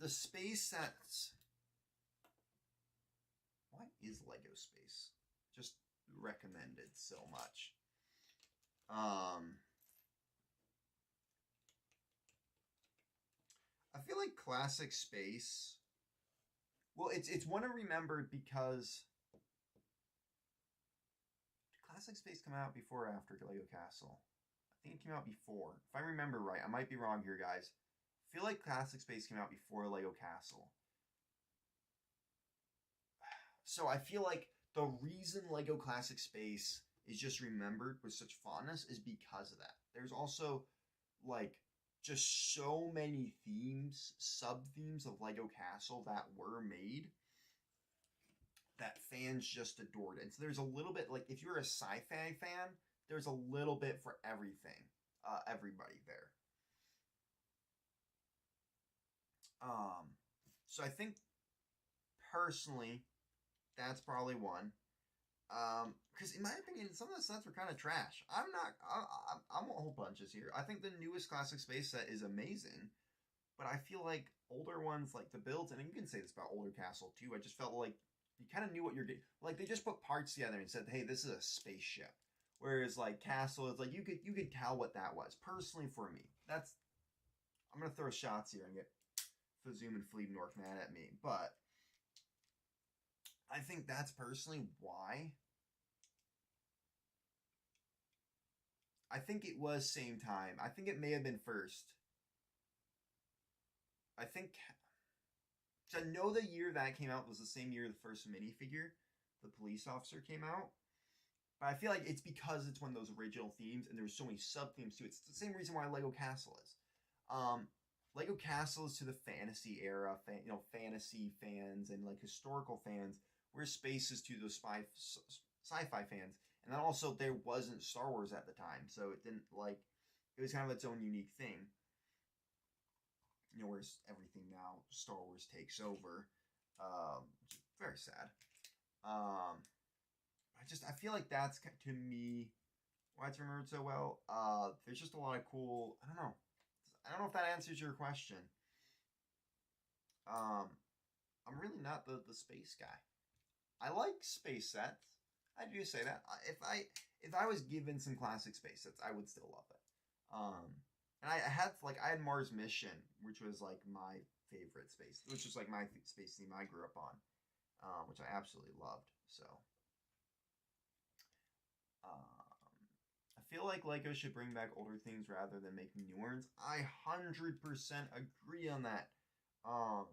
space sets. Why is Lego Space just recommended so much? I feel like classic space. Well, it's one to remember because did classic space come out before or after Lego Castle? I think it came out before. If I remember right, I might be wrong here, guys. I feel like classic space came out before Lego Castle. So I feel like the reason Lego Classic Space is just remembered with such fondness is because of that. There's also like just so many themes, sub-themes of Lego Castle that were made that fans just adored. And so there's a little bit, like if you're a sci-fi fan, there's a little bit for everything, everybody there. So I think personally, that's probably one. Because in my opinion, some of the sets were kind of trash. I won't hold punches here. I think the newest classic space set is amazing, but I feel like older ones, like the builds, and you can say this about older Castle too. I just felt like you kind of knew what you're getting. Like they just put parts together and said, "Hey, this is a spaceship." Whereas like Castle is like you could tell what that was. Personally, for me, I'm gonna throw shots here and get Fazum and Fleebnork mad at me, but I think that's personally why. I think it was same time. I think it may have been first. I think. So I know the year that came out was the same year the first minifigure, the police officer, came out. But I feel like it's because it's one of those original themes and there's so many sub-themes to it. It's the same reason why Lego Castle is. Lego Castle is to the fantasy era, fantasy fans and like historical fans, where space is to the sci-fi fans. And then also there wasn't Star Wars at the time, so it didn't like it was kind of its own unique thing. You know, whereas everything now Star Wars takes over. Very sad. I feel like that's to me why it's remembered so well. There's just a lot of cool. I don't know if that answers your question. I'm really not the space guy. I like space sets. I do say that. If I was given some classic space sets, I would still love it. And I had Mars Mission, which was like my favorite space, which was like my space theme I grew up on, which I absolutely loved. So, feel like Lego should bring back older things rather than making new ones. I 100% agree on that. Um,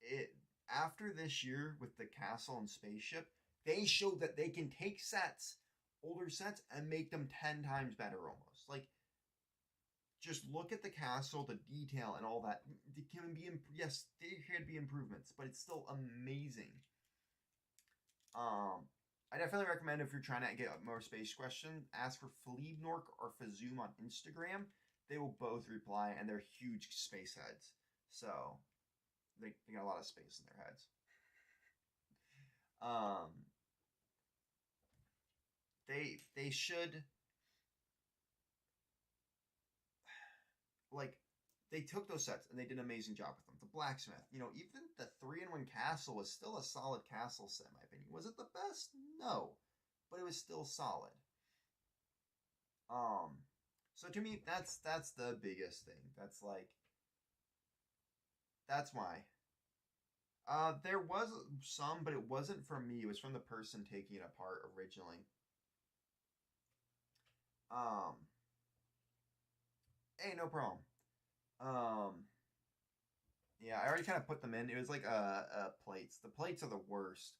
it After this year with the castle and spaceship, they showed that they can take sets, older sets, and make them 10 times better almost. Like, just look at the castle, the detail, and all that. It can be, yes, there could be improvements, but it's still amazing. I definitely recommend if you're trying to get more space question, ask for Fleebnork or Fazoom on Instagram. They will both reply, and they're huge space heads. So, they got a lot of space in their heads. They should, like, they took those sets and they did an amazing job with them. The blacksmith, even the 3-in-1 castle was still a solid castle set, in my opinion. Was it the best? No, but it was still solid. So to me, that's the biggest thing. That's why. There was some, but it wasn't from me. It was from the person taking it apart originally. Hey, no problem. Yeah, I already kind of put them in. It was like plates. The plates are the worst.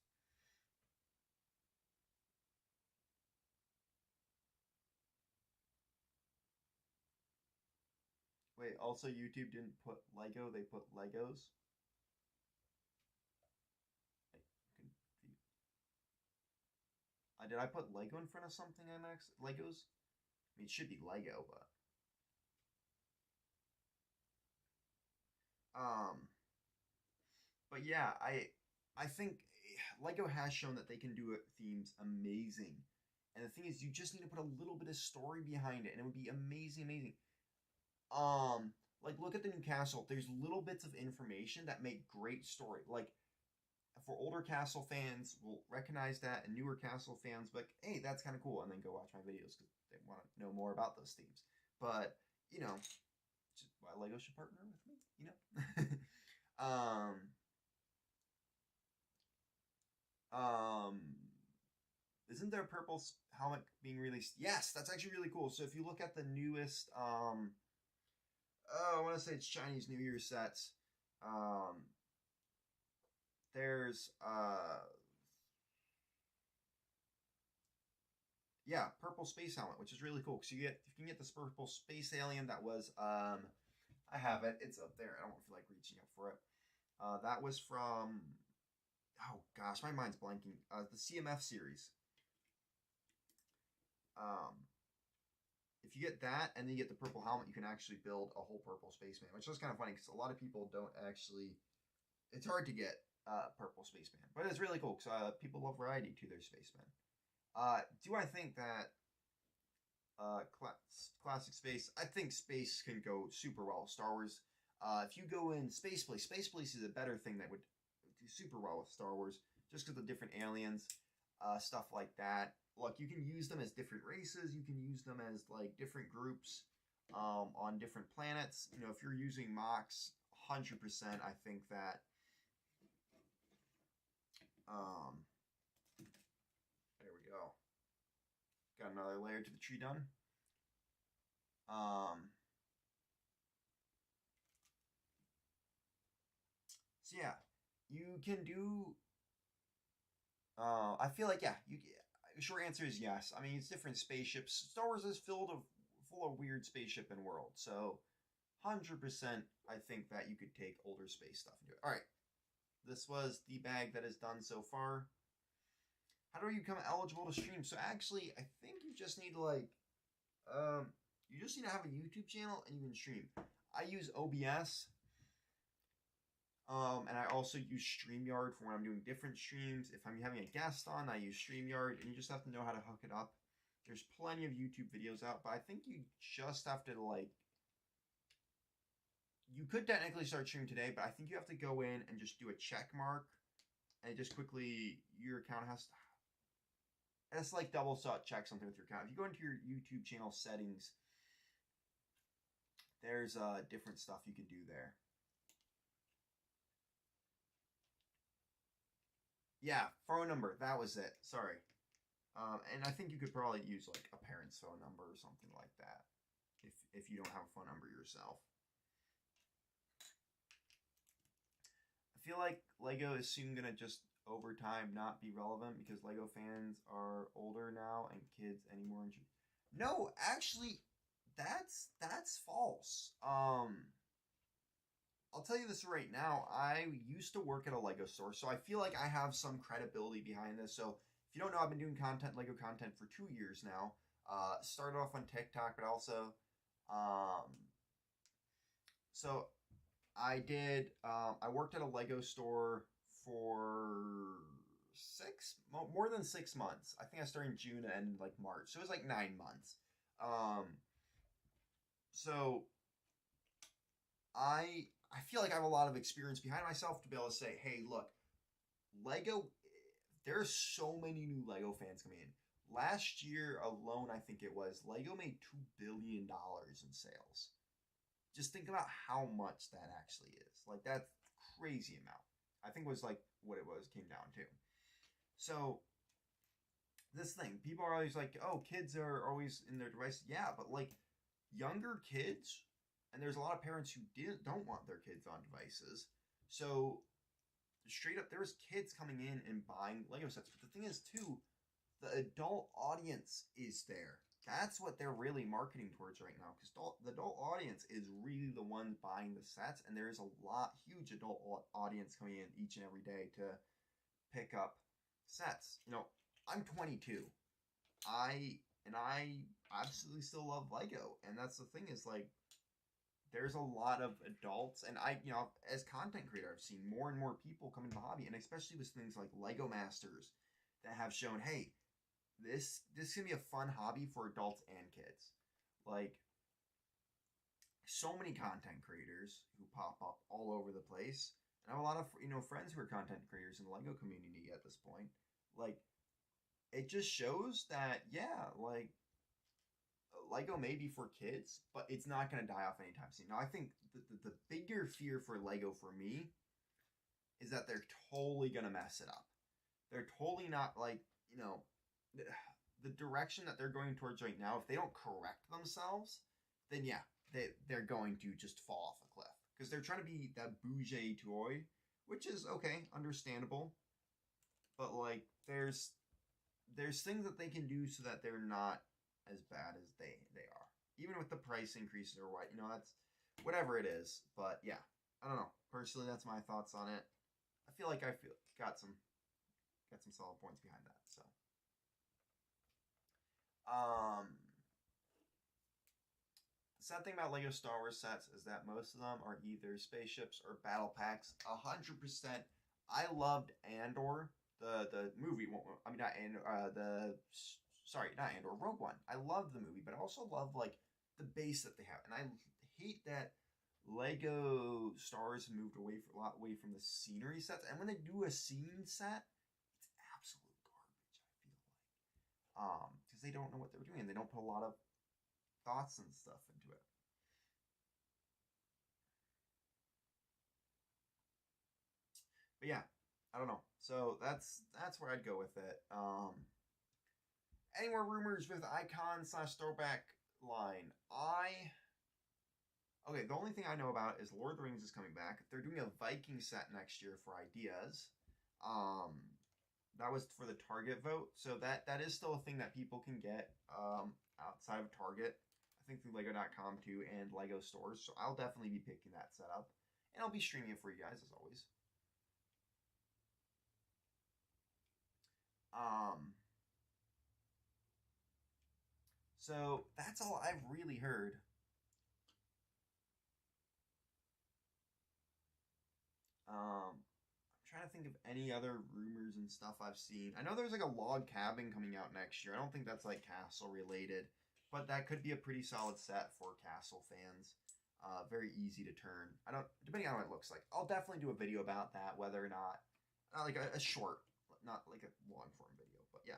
Wait, also YouTube didn't put Lego, they put Legos. Did I put Lego in front of something, MX? Legos? I mean, it should be Lego, but... But yeah, I think Lego has shown that they can do themes amazing. And the thing is, you just need to put a little bit of story behind it, and it would be amazing, amazing. Like, look at the new castle. There's little bits of information that make great story. Like, for older castle fans, will recognize that, and newer castle fans, like, hey, that's kind of cool, and then go watch my videos because they want to know more about those themes. But just why Lego should partner with me, Isn't there a purple helmet being released? Yes, that's actually really cool. So if you look at the newest, I want to say it's Chinese New Year sets. There's purple space helmet, which is really cool because you can get this purple space alien that was I have it. It's up there. I don't feel like reaching up for it. That was from, oh gosh, my mind's blanking. The CMF series. If you get that and then you get the purple helmet, you can actually build a whole purple spaceman, which is kind of funny because a lot of people don't actually. It's hard to get purple spaceman, but it's really cool because people love variety to their spaceman. Do I think that classic space? I think space can go super well with Star Wars. If you go in Space Place is a better thing that would do super well with Star Wars, just because of the different aliens, stuff like that. Look, you can use them as different races. You can use them as like different groups on different planets. If you're using Mox, 100%, I think that. There we go. Got another layer to the tree done. So yeah, you can do. I feel like short answer is yes. I mean, it's different spaceships. Star Wars is full of weird spaceship and world. So, 100%, I think that you could take older space stuff and do it. All right, this was the bag that is done so far. How do you become eligible to stream? So actually, I think you just need to you just need to have a YouTube channel and you can stream. I use OBS. And I also use StreamYard for when I'm doing different streams. If I'm having a guest on, I use StreamYard, and you just have to know how to hook it up. There's plenty of YouTube videos out, but I think you just have to, you could technically start streaming today, but I think you have to go in and just do a check mark, and just quickly, your account has to, it's like double check something with your account. If you go into your YouTube channel settings, there's different stuff you can do there. Yeah, phone number. That was it. Sorry. And I think you could probably use like a parent's phone number or something like that if you don't have a phone number yourself. I feel like Lego is soon gonna just over time not be relevant because Lego fans are older now and kids anymore. No, actually, that's false. I'll tell you this right now. I used to work at a Lego store, so I feel like I have some credibility behind this. So if you don't know, I've been doing Lego content for 2 years now. Started off on TikTok, but also, um, so I did. I worked at a Lego store for more than 6 months. I think I started in June and ended like March, so it was like 9 months. Um, so I feel like I have a lot of experience behind myself to be able to say, hey, look, Lego. There's so many new Lego fans coming in. Last year alone, I think it was Lego made $2 billion in sales. Just think about how much that actually is. Like that's crazy amount. I think it was like what it was came down to. So this thing, people are always like, oh, kids are always in their devices. Yeah, but like younger kids, and there's a lot of parents who don't want their kids on devices. So straight up, there's kids coming in and buying Lego sets. But the thing is, too, the adult audience is there. That's what they're really marketing towards right now, because the adult audience is really the ones buying the sets, and there is a huge adult audience coming in each and every day to pick up sets. You know, I'm 22. I absolutely still love Lego, and that's the thing is like, there's a lot of adults, and as content creator, I've seen more and more people come into the hobby, and especially with things like Lego Masters that have shown, hey, this can be a fun hobby for adults and kids. Like, so many content creators who pop up all over the place, and I have a lot of friends who are content creators in the Lego community at this point. Like, it just shows that like Lego may be for kids, but it's not going to die off anytime soon. Now, I think the bigger fear for Lego for me is that they're totally going to mess it up. They're totally not like, the direction that they're going towards right now, if they don't correct themselves, then yeah, they're going to just fall off a cliff. Because they're trying to be that bougie toy, which is okay, understandable. But like, there's things that they can do so that they're not as bad as they are, even with the price increases or what, that's whatever it is. But yeah, I don't know, personally, that's my thoughts on it. I feel like got some solid points behind that. So the sad thing about Lego Star Wars sets is that most of them are either spaceships or battle packs. 100%. I loved Andor, the movie. I mean, not Andor. Not Andor, Rogue One. I love the movie, but I also love like the base that they have, and I hate that Lego Star Wars moved a lot away from the scenery sets. And when they do a scene set, it's absolute garbage. I feel like, because they don't know what they're doing, and they don't put a lot of thoughts and stuff into it. But yeah, I don't know. So that's where I'd go with it. Any more rumors with icon/throwback line? Okay, the only thing I know about is Lord of the Rings is coming back. They're doing a Viking set next year for ideas. That was for the Target vote, so that is still a thing that people can get outside of Target. I think through Lego.com too and Lego stores. So I'll definitely be picking that set up, and I'll be streaming it for you guys as always. So that's all I've really heard. I'm trying to think of any other rumors and stuff I've seen. I know there's like a log cabin coming out next year. I don't think that's like castle related, but that could be a pretty solid set for castle fans. Very easy to turn. Depending on what it looks like. I'll definitely do a video about that, whether or not like a short, not like a long form video, but yeah.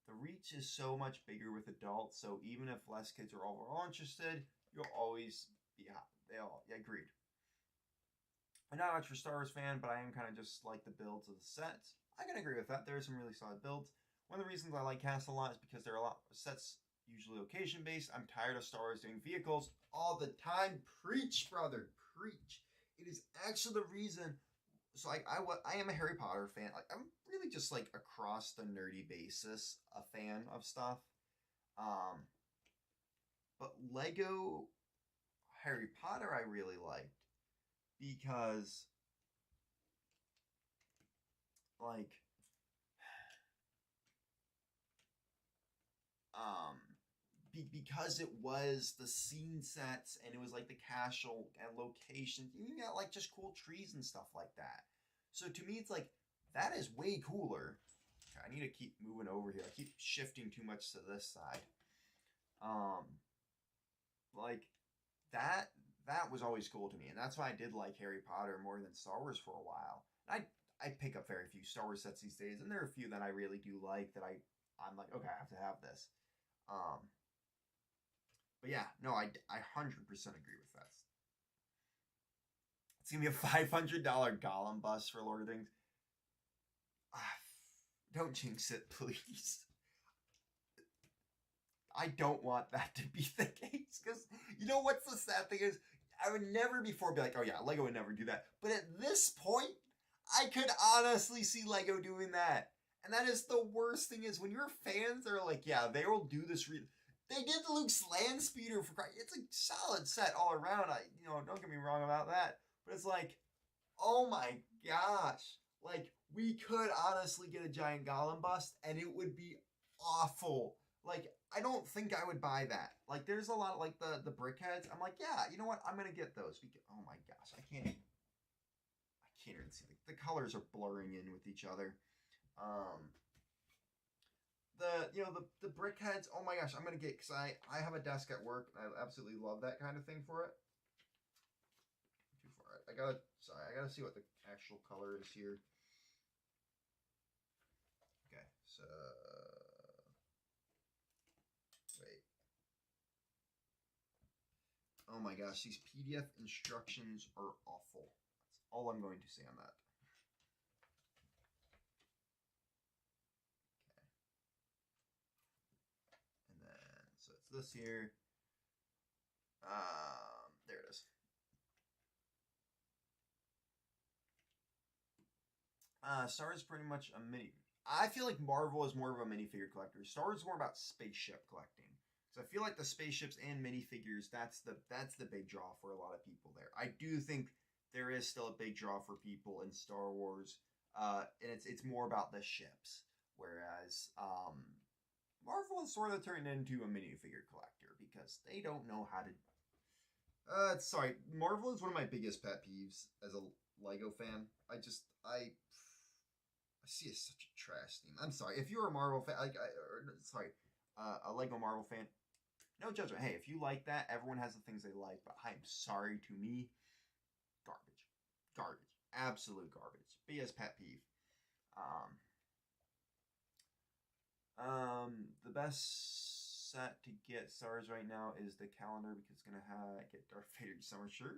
The reach is so much bigger with adults, so even if less kids are overall interested, you'll always be happy. Agreed. I'm not much for Star Wars fan, but I am kind of just like the builds of the sets. I can agree with that. There are some really solid builds. One of the reasons I like Castle a lot is because there are a lot of sets usually location based. I'm tired of Star Wars doing vehicles all the time. Preach, brother, preach. It is actually the reason. So I am a Harry Potter fan. Like I'm really just like across the nerdy basis a fan of stuff. Um, but Lego Harry Potter I really liked because like um because it was the scene sets and it was like the castle and locations. You got like just cool trees and stuff like that. So to me, it's like that is way cooler. Okay, I need to keep moving over here. I keep shifting too much to this side. Um, like that was always cool to me, and that's why I did like Harry Potter more than Star Wars for a while. I pick up very few Star Wars sets these days, and there are a few that I really do like that I'm like, okay, I have to have this. Um, but yeah, no, I 100% agree with that. It's gonna be a $500 Gollum bust for Lord of the Rings. Ah, don't jinx it, please. I don't want that to be the case because you know what's the sad thing is I would never before be like, oh yeah, Lego would never do that. But at this point, I could honestly see Lego doing that. And that is the worst thing is when your fans are like, yeah, they will do this. They did the Luke's land speeder for Christ. It's a solid set all around. Don't get me wrong about that. But it's like, oh my gosh. Like, we could honestly get a giant Gollum bust and it would be awful. Like, I don't think I would buy that. Like, there's a lot of, like, the brickheads. I'm like, yeah, you know what? I'm going to get those. Because, oh my gosh, I can't even see. The colors are blurring in with each other. The brickheads, oh my gosh, I'm going to get, because I have a desk at work, and I absolutely love that kind of thing for it. Too far. I gotta see what the actual color is here. Okay, so wait. Oh my gosh, these PDF instructions are awful. That's all I'm going to say on that. Okay. And then, so it's this here. There it is. Star Wars is pretty much a mini. I feel like Marvel is more of a minifigure collector. Star Wars is more about spaceship collecting. So I feel like the spaceships and minifigures, that's the big draw for a lot of people there. I do think there is still a big draw for people in Star Wars, and it's more about the ships. Whereas Marvel has sort of turned into a minifigure collector because they don't know how to. Sorry, Marvel is one of my biggest pet peeves as a Lego fan. I see it's such a trash theme. I'm sorry if you're a Marvel fan, a Lego Marvel fan. No judgment. Hey, if you like that, everyone has the things they like. But I'm sorry, to me, garbage, absolute garbage. Biggest pet peeve. The best set to get stars right now is the calendar because it's gonna get Darth Vader's summer shirt.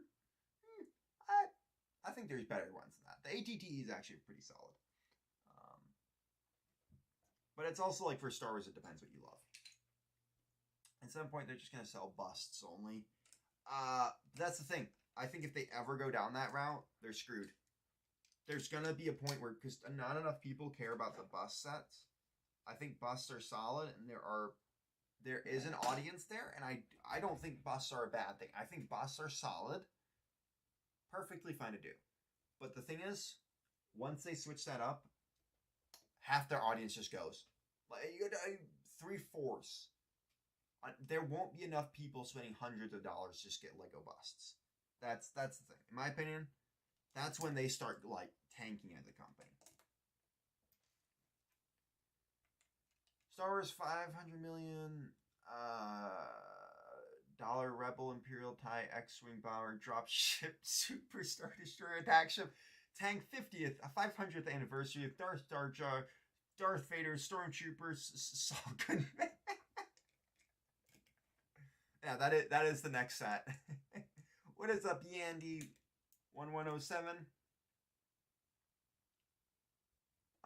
I think there's better ones than that. The ATT is actually pretty solid. But it's also like for Star Wars, it depends what you love. At some point, they're just going to sell busts only. That's the thing. I think if they ever go down that route, they're screwed. There's going to be a point where, because not enough people care about the bust sets. I think busts are solid, and there is an audience there, and I don't think busts are a bad thing. I think busts are solid. Perfectly fine to do. But the thing is, once they switch that up, half their audience just goes. Like, you got 3/4. There won't be enough people spending hundreds of dollars to just get Lego busts. That's the thing. In my opinion, that's when they start like tanking as a company. Star Wars 500 million dollar Rebel Imperial TIE X-Wing bomber dropship Super Star Destroyer attack ship tank 50th 500th anniversary of Darth Vader Stormtroopers Saul Goodman. Yeah, that is the next set. What is up, Yandy? 1107.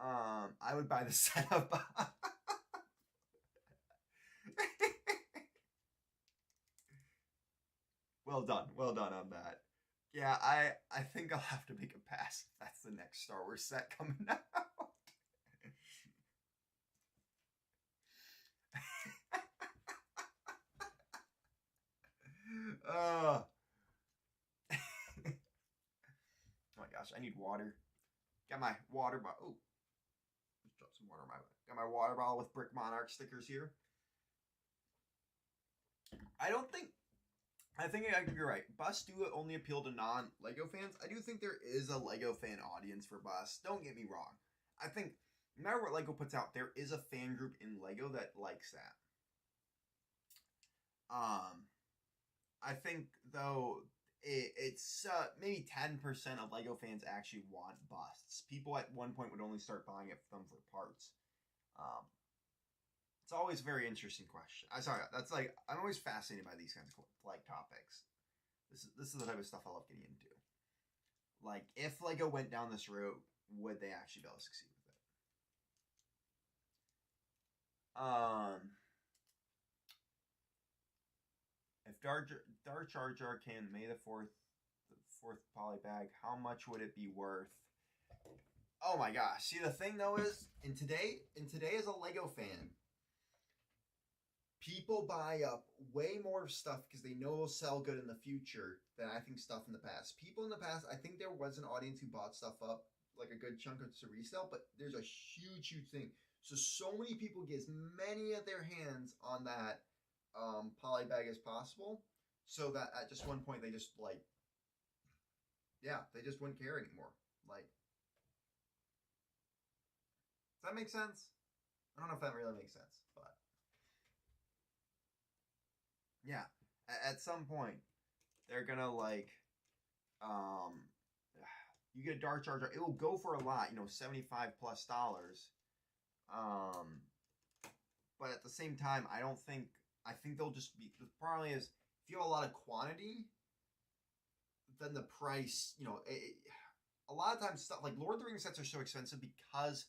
I would buy the setup. Well done on that. Yeah, I think I'll have to make a pass if that's the next Star Wars set coming out. Oh my gosh, I need water. Got my water bottle. Oh, just drop some water in my way. Got my water bottle with Brick Monarch stickers here. I think you're right. Bust do only appeal to non-Lego fans. I do think there is a Lego fan audience for Bust. Don't get me wrong. I think no matter what Lego puts out, there is a fan group in Lego that likes that. I think though it's maybe 10% of Lego fans actually want busts. People at one point would only start buying it from for parts. It's always a very interesting question. That's like I'm always fascinated by these kinds of like topics. This is the type of stuff I love getting into. Like if Lego went down this road, would they actually be able to succeed with it? If Dark Jar Jar came May the 4th poly bag, how much would it be worth? Oh my gosh. See, the thing though is, in today as a Lego fan, people buy up way more stuff because they know it'll sell good in the future than I think stuff in the past. People in the past, I think there was an audience who bought stuff up, like a good chunk of it's a resale, but there's a huge thing. So many people get as many of their hands on that poly bag as possible, so that at just one point they just like, yeah, they just wouldn't care anymore. Like, does that make sense? I don't know if that really makes sense, but yeah, at some point they're gonna like, you get a Dark Jar Jar, it will go for a lot, $75+ but at the same time, I think they'll just be, the problem is, if you have a lot of quantity, then the price, a lot of times stuff like Lord of the Rings sets are so expensive because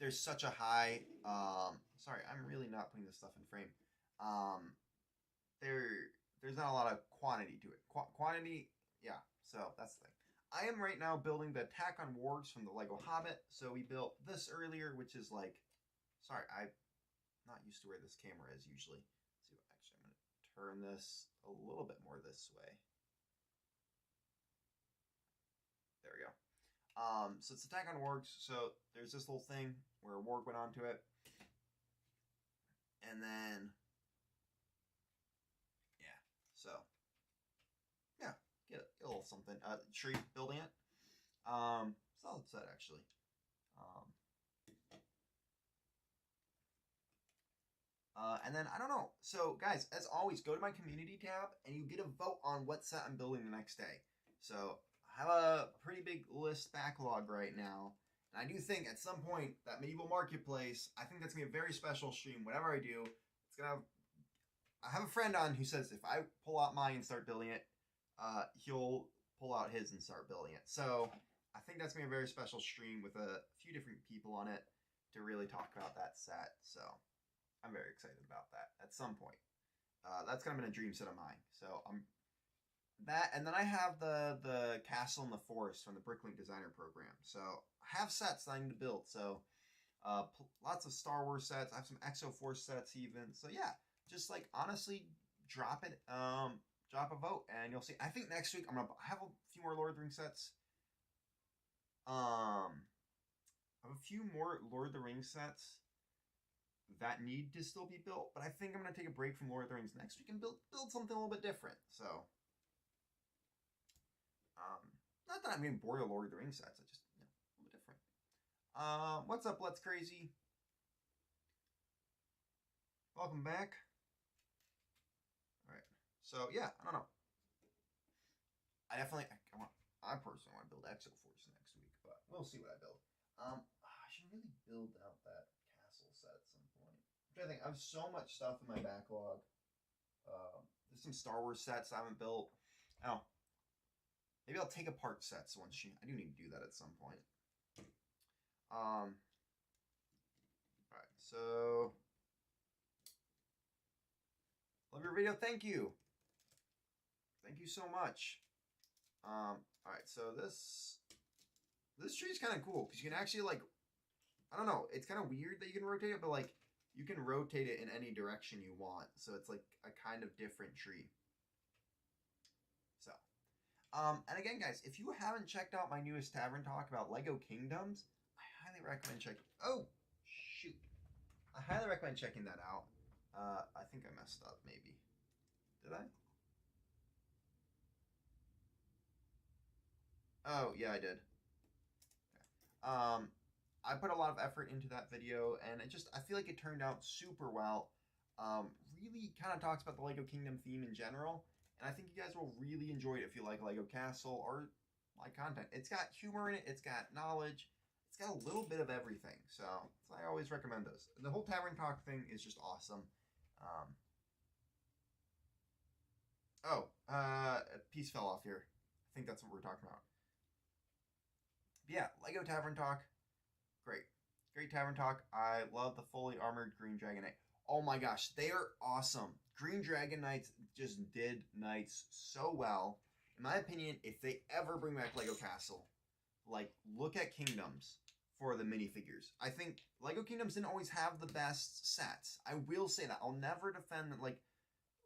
there's such a high, sorry, I'm really not putting this stuff in frame. There's not a lot of quantity to it. Quantity, yeah, so that's the thing. I am right now building the Attack on Wargs from the Lego Hobbit. So we built this earlier, which is like, sorry, I'm not used to where this camera is usually. Let's see, actually, I'm going to turn this a little bit more this way. There we go. So it's Attack on Wargs. So there's this little thing where a Warg went onto it. And then, yeah, so, yeah, get a little something. Tree building it. Solid set, actually. And then, I don't know. So, guys, as always, go to my community tab, and you get a vote on what set I'm building the next day. So, I have a pretty big list backlog right now. And I do think, at some point, that Medieval Marketplace, I think that's going to be a very special stream. Whatever I do, it's going to have... I have a friend on who says if I pull out mine and start building it, he'll pull out his and start building it. So, I think that's going to be a very special stream with a few different people on it to really talk about that set. So... I'm very excited about that at some point. That's kind of been a dream set of mine. So that, and then I have the castle in the forest from the Bricklink Designer Program. So I have sets that I need to build. So lots of Star Wars sets. I have some Exo Force sets even. So yeah, just like honestly, drop it. Drop a vote, and you'll see. I think next week I have a few more Lord of the Rings sets. I have a few more Lord of the Rings sets that need to still be built, but I think I'm going to take a break from Lord of the Rings next week and build something a little bit different. So, not that I'm getting bored of Lord of the Rings sets, I just, a little bit different. What's up, Let's Crazy? Welcome back. All right, so yeah, I don't know. I personally want to build Exo Force next week, but we'll see what I build. I should really build out that castle set at some point. I think I have so much stuff in my backlog. There's some Star Wars sets I haven't built. Oh, Maybe I'll take apart sets once I do need to do that at some point. All right, so love your video. Thank you. Thank you so much. All right, so this tree is kind of cool because you can actually like, I don't know, it's kind of weird that you can rotate it, but like you can rotate it in any direction you want. So it's like a kind of different tree. So, and again, guys, if you haven't checked out my newest Tavern Talk about Lego Kingdoms, I highly recommend checking. Oh, shoot! I highly recommend checking that out. I think I messed up. Maybe did I? Oh yeah, I did. Okay. I put a lot of effort into that video, and I feel like it turned out super well. Really kind of talks about the Lego Kingdom theme in general, and I think you guys will really enjoy it if you like Lego Castle or like content. It's got humor in it, it's got knowledge, it's got a little bit of everything, so I always recommend those. The whole Tavern Talk thing is just awesome. A piece fell off here. I think that's what we're talking about. But yeah, Lego Tavern Talk. Great Tavern Talk. I love the fully armored Green Dragon Knight. Oh my gosh, they are awesome. Green Dragon Knights just did Knights so well. In my opinion, if they ever bring back Lego Castle, like, look at Kingdoms for the minifigures. I think Lego Kingdoms didn't always have the best sets. I will say that. I'll never defend that, like,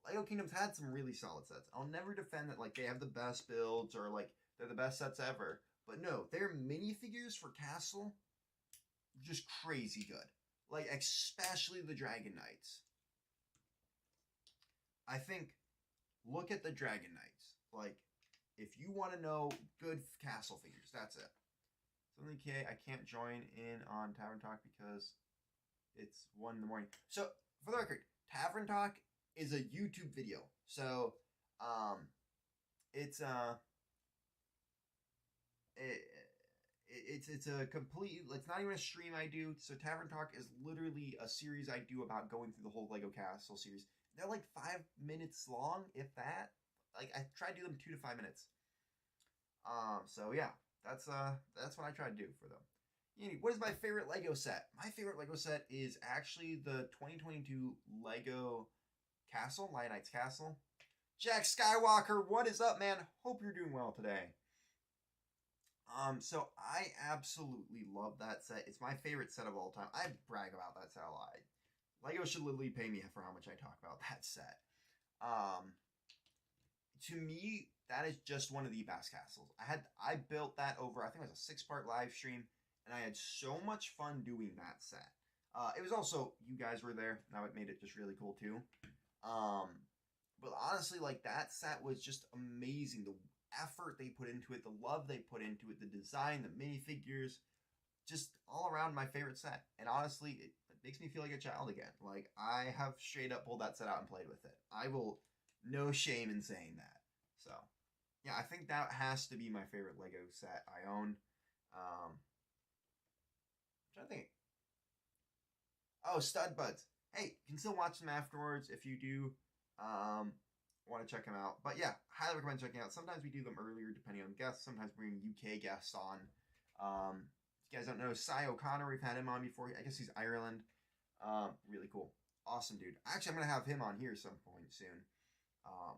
Lego Kingdoms had some really solid sets. I'll never defend that, like, they have the best builds or, like, they're the best sets ever. But no, their minifigures for Castle, just crazy good. Like, especially the Dragon Knights. I think, look at the Dragon Knights. Like, if you want to know good Castle figures, that's it. Something okay, I can't join in on Tavern Talk because it's 1 in the morning. So, for the record, Tavern Talk is a YouTube video. So, it's it's a complete, it's not even a stream I do. So Tavern Talk is literally a series I do about going through the whole Lego Castle series. They're like 5 minutes long, if that. Like, I try to do them 2 to 5 minutes. So yeah, that's what I try to do for them. What is my favorite Lego set? My favorite Lego set is actually the 2022 Lego Castle, Lion Knight's Castle. Jack Skywalker, what is up, man? Hope you're doing well today. So I absolutely love that set. It's my favorite set of all time. I brag about that set a lot. Lego should literally pay me for how much I talk about that set. To me, that is just one of the best castles. I built that over, I think it was a 6-part live stream, and I had so much fun doing that set. It was also, you guys were there. Now it made it just really cool too. But honestly, like, that set was just amazing. The effort they put into it, the love they put into it, the design, the minifigures, just all around my favorite set. And honestly, it makes me feel like a child again. Like, I have straight up pulled that set out and played with it. I will, no shame in saying that. So, yeah, I think that has to be my favorite Lego set I own. I'm trying to think. Oh, Stud Buds. Hey, you can still watch them afterwards if you do want to check them out. But yeah, highly recommend checking out. Sometimes we do them earlier depending on guests. Sometimes we bring UK guests on. If you guys don't know, Cy O'Connor, we've had him on before. I guess he's Ireland. Really cool. Awesome dude. Actually, I'm going to have him on here some point soon.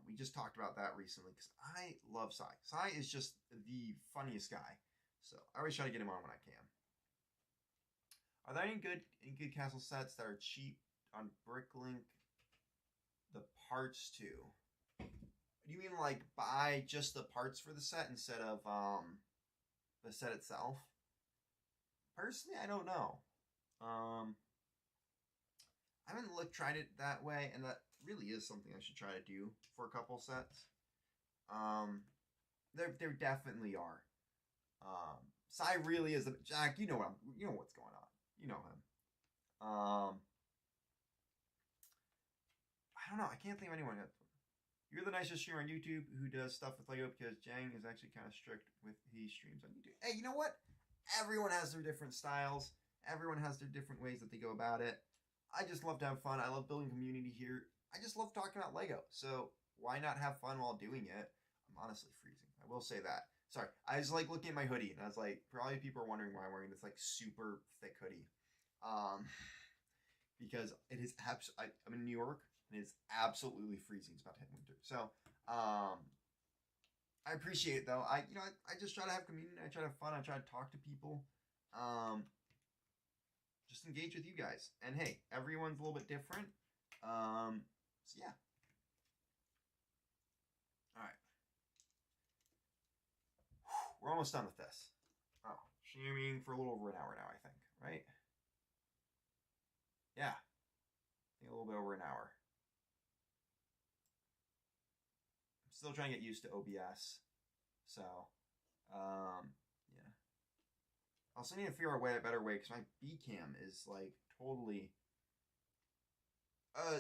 We just talked about that recently because I love Cy. Cy is just the funniest guy. So I always try to get him on when I can. Are there any good castle sets that are cheap on Bricklink? The parts too. Do you mean like buy just the parts for the set instead of the set itself? Personally, I don't know. I haven't tried it that way, and that really is something I should try to do for a couple sets. There definitely are. Cy really is Jack. You know what's going on. You know him. I don't know. I can't think of anyone yet. You're the nicest streamer on YouTube who does stuff with Lego because Jang is actually kind of strict with his streams on YouTube. Hey, you know what? Everyone has their different styles. Everyone has their different ways that they go about it. I just love to have fun. I love building community here. I just love talking about Lego. So why not have fun while doing it? I'm honestly freezing. I will say that. Sorry, I was like looking at my hoodie, and I was like, probably people are wondering why I'm wearing this like super thick hoodie, um, because it is I'm in New York, and it's absolutely freezing. It's about to hit winter, so I appreciate it though. I just try to have community. I try to have fun. I try to talk to people. Um, just engage with you guys. And hey, everyone's a little bit different. So yeah. All right. We're almost done with this. Oh, streaming for a little over an hour now, I think. Right? Yeah. I think a little bit over an hour. I'm still trying to get used to OBS. So, yeah. I also need to figure out a better way because my B cam is like totally.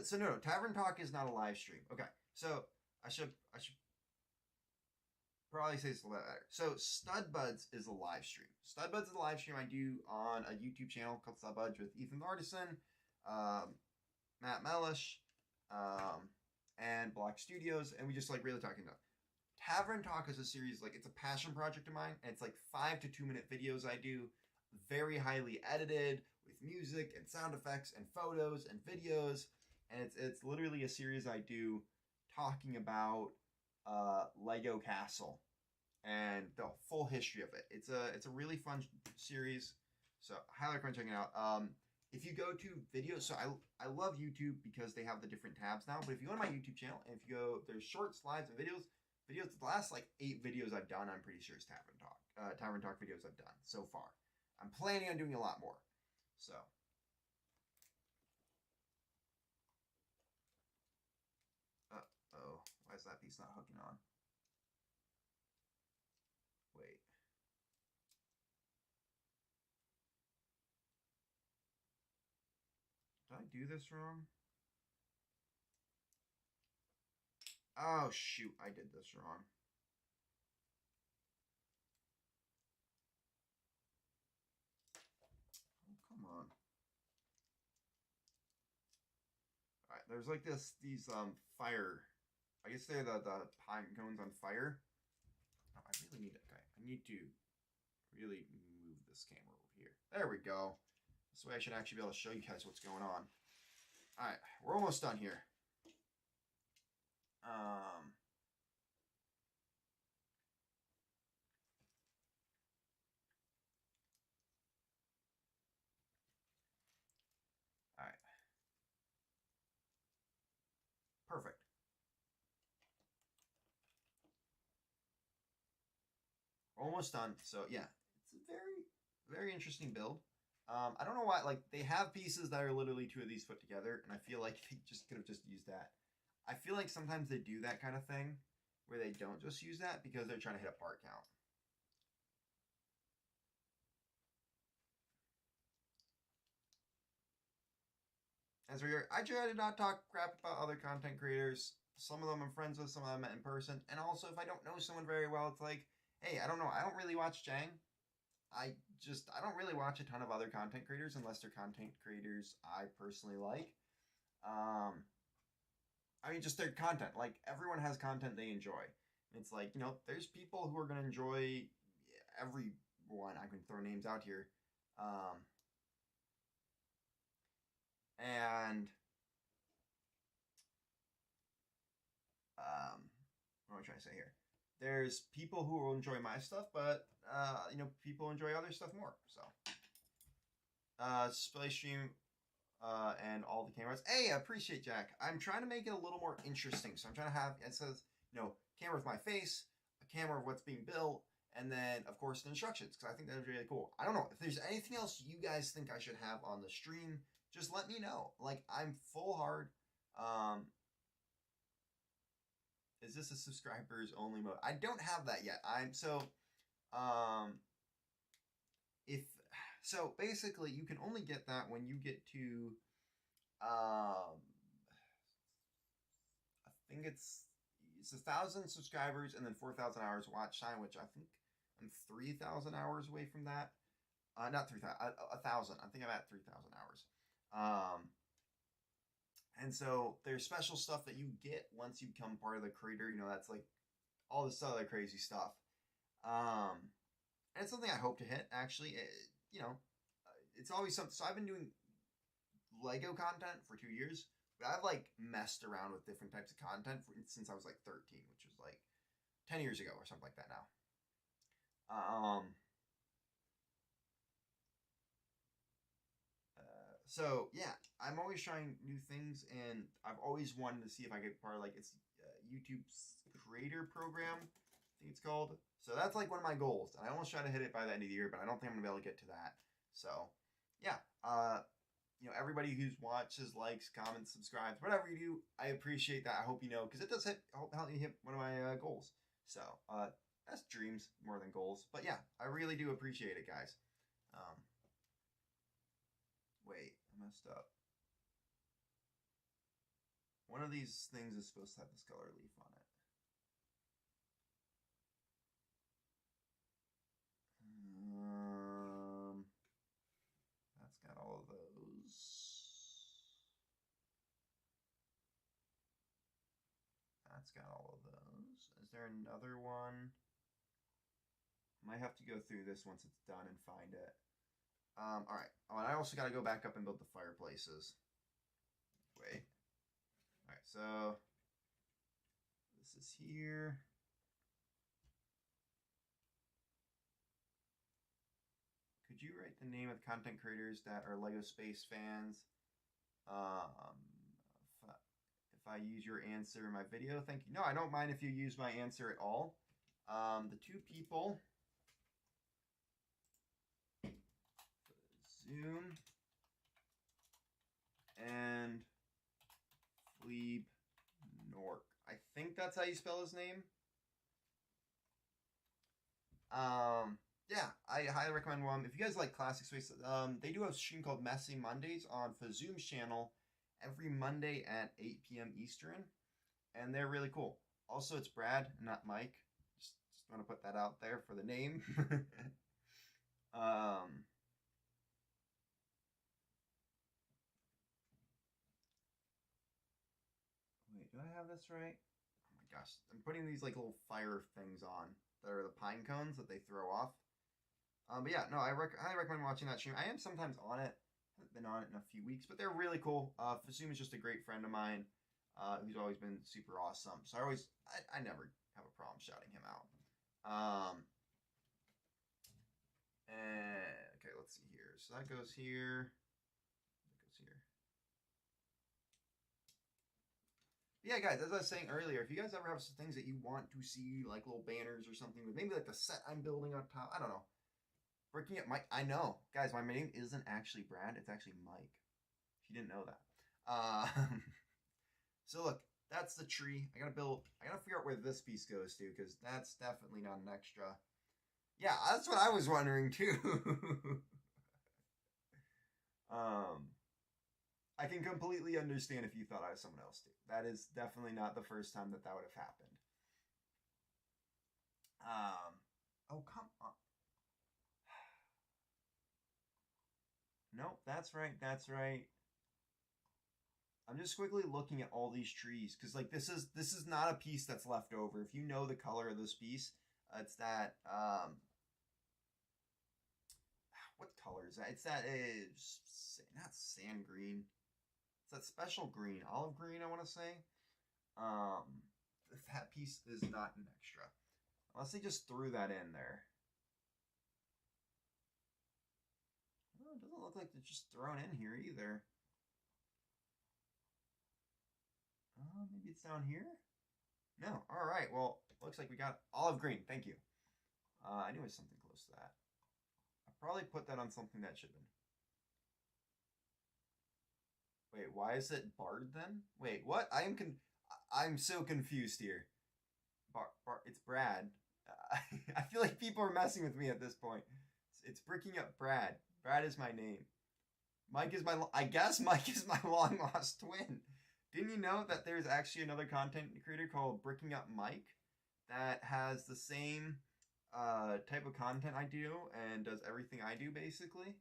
So no, Tavern Talk is not a live stream. Okay, so I should probably say this a little better. So Stud Buds is a live stream. Stud Buds is a live stream I do on a YouTube channel called Stud Buds with Ethan Artisan, Matt Mellish, and Block Studios, and we just like really talking about. Tavern Talk is a series, like it's a passion project of mine, and it's like 5 to 2 minute videos I do, very highly edited with music and sound effects and photos and videos, and it's literally a series I do talking about Lego Castle and the full history of it. It's a really fun series, so I highly recommend checking it out. If you go to videos, so I love YouTube because they have the different tabs now. But if you go to my YouTube channel and if you go, there's shorts, slides, and videos. The last like 8 videos I've done, I'm pretty sure is Tavern Talk videos I've done so far. I'm planning on doing a lot more. So. Uh-oh. Why is that piece not hooking on? Wait. Did I do this wrong? Oh, shoot. I did this wrong. Oh, come on. Alright, there's like these fire. I guess they're the pine cones on fire. Oh, I really need it. Okay, I need to really move this camera over here. There we go. This way I should actually be able to show you guys what's going on. Alright, we're almost done here. Alright. Perfect. Almost done. So yeah, it's a very interesting build. I don't know why, like, they have pieces that are literally 2 of these put together, and I feel like they just could have just used that. I feel like sometimes they do that kind of thing, where they don't just use that because they're trying to hit a part count. As we I try to not talk crap about other content creators. Some of them I'm friends with, some of them I met in person, and also if I don't know someone very well, it's like, hey, I don't know, I don't really watch Jang. I don't really watch a ton of other content creators unless they're content creators I personally like. I mean, just their content. Like, everyone has content they enjoy. It's like, there's people who are going to enjoy everyone. I can throw names out here. And what am I trying to say here? There's people who will enjoy my stuff, but people enjoy other stuff more. So, Splay Stream, and all the cameras. Hey, I appreciate Jack. I'm trying to make it a little more interesting. So I'm trying to have, it says, camera with my face, a camera of what's being built, and then, of course, the instructions, because I think that's really cool. I don't know. If there's anything else you guys think I should have on the stream, just let me know. Like, I'm full hard. Is this a subscribers only mode? I don't have that yet. So basically you can only get that when you get to, I think it's 1,000 subscribers and then 4,000 hours watch time, which I think I'm 3,000 hours away from that. Not 3,000, 1,000. I think I'm at 3,000 hours. And so there's special stuff that you get once you become part of the creator. That's like all this other crazy stuff. And it's something I hope to hit. Actually, it's always something. So I've been doing Lego content for 2 years, but I've like messed around with different types of content since I was like 13, which was like 10 years ago or something like that now. So yeah, I'm always trying new things, and I've always wanted to see if I could part of like it's YouTube's creator program, I think it's called. So that's like one of my goals, and I almost try to hit it by the end of the year, but I don't think I'm gonna be able to get to that. So yeah, everybody who watches, likes, comments, subscribes, whatever you do, I appreciate that. I hope you know, because it does help me hit one of my goals. So that's dreams more than goals, but yeah, I really do appreciate it, guys. Wait, I messed up. One of these things is supposed to have this color leaf on it. That's got all of those. That's got all of those. Is there another one? Might have to go through this once it's done and find it. Alright. Oh, and I also got to go back up and build the fireplaces. Wait. Alright, so this is here. Could you write the name of content creators that are LEGO Space fans? If I use your answer in my video, thank you. No, I don't mind if you use my answer at all. The two people... Zoom and Fleeb Nork. I think that's how you spell his name. Yeah, I highly recommend one. If you guys like classic space, they do a stream called Messy Mondays on Zoom's channel every Monday at 8 p.m. Eastern, and they're really cool. Also, it's Brad, not Mike. Just want to put that out there for the name. Wait, do I have this right? Oh my gosh, I'm putting these like little fire things on that are the pine cones that they throw off. But yeah, no, I highly recommend watching that stream. I am sometimes on it. Haven't been on it in a few weeks, but they're really cool. Fasum is just a great friend of mine who's always been super awesome. So I never have a problem shouting him out. And okay, let's see here. So that goes here. That goes here. Yeah, guys, as I was saying earlier, if you guys ever have some things that you want to see, like little banners or something, maybe like the set I'm building on top, I don't know. Breaking up Mike, I know. Guys, my name isn't actually Brad, it's actually Mike. If you didn't know that. So look, that's the tree. I gotta figure out where this piece goes to, because that's definitely not an extra. Yeah, that's what I was wondering too. I can completely understand if you thought I was someone else too. That is definitely not the first time that would have happened. Oh, come on. Nope, that's right, that's right. I'm just quickly looking at all these trees, because like this is not a piece that's left over. If you know the color of this piece, it's that what color is that? It's that not sand green. It's that special green, olive green, I want to say. That piece is not an extra, unless they just threw that in there. Well, it doesn't look like they're just thrown in here either. Maybe it's down here? No. All right. Well, looks like we got olive green. Thank you. I knew it was something close to that. I probably put that on something that should have been. Wait, why is it Bard then? Wait, what? I'm so confused here. It's Brad. I feel like people are messing with me at this point. It's breaking up Brad. Brad is my name. I guess Mike is my long lost twin. Didn't you know that there's actually another content creator called Bricking Up Mike that has the same type of content I do and does everything I do basically?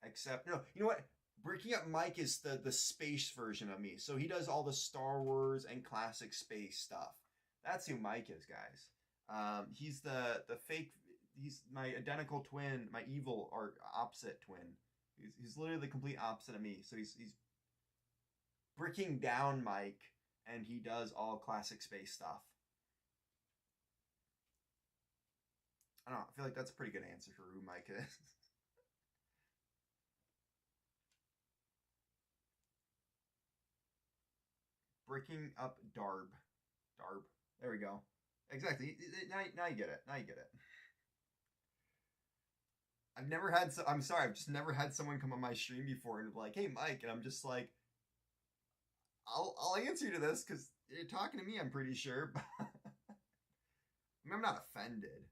Except, no, you know what? Bricking Up Mike is the space version of me. So he does all the Star Wars and classic space stuff. That's who Mike is, guys. He's the fake. He's my identical twin, my evil or opposite twin. He's literally the complete opposite of me. So he's bricking down Mike, and he does all classic space stuff. I don't know. I feel like that's a pretty good answer for who Mike is. Bricking up Darb. Darb. There we go. Exactly. Now you get it. Now you get it. I've never had. I'm sorry. I've just never had someone come on my stream before and be like, "Hey, Mike," and I'm just like, "I'll answer you to this because you're talking to me. I'm pretty sure." I mean, I'm not offended.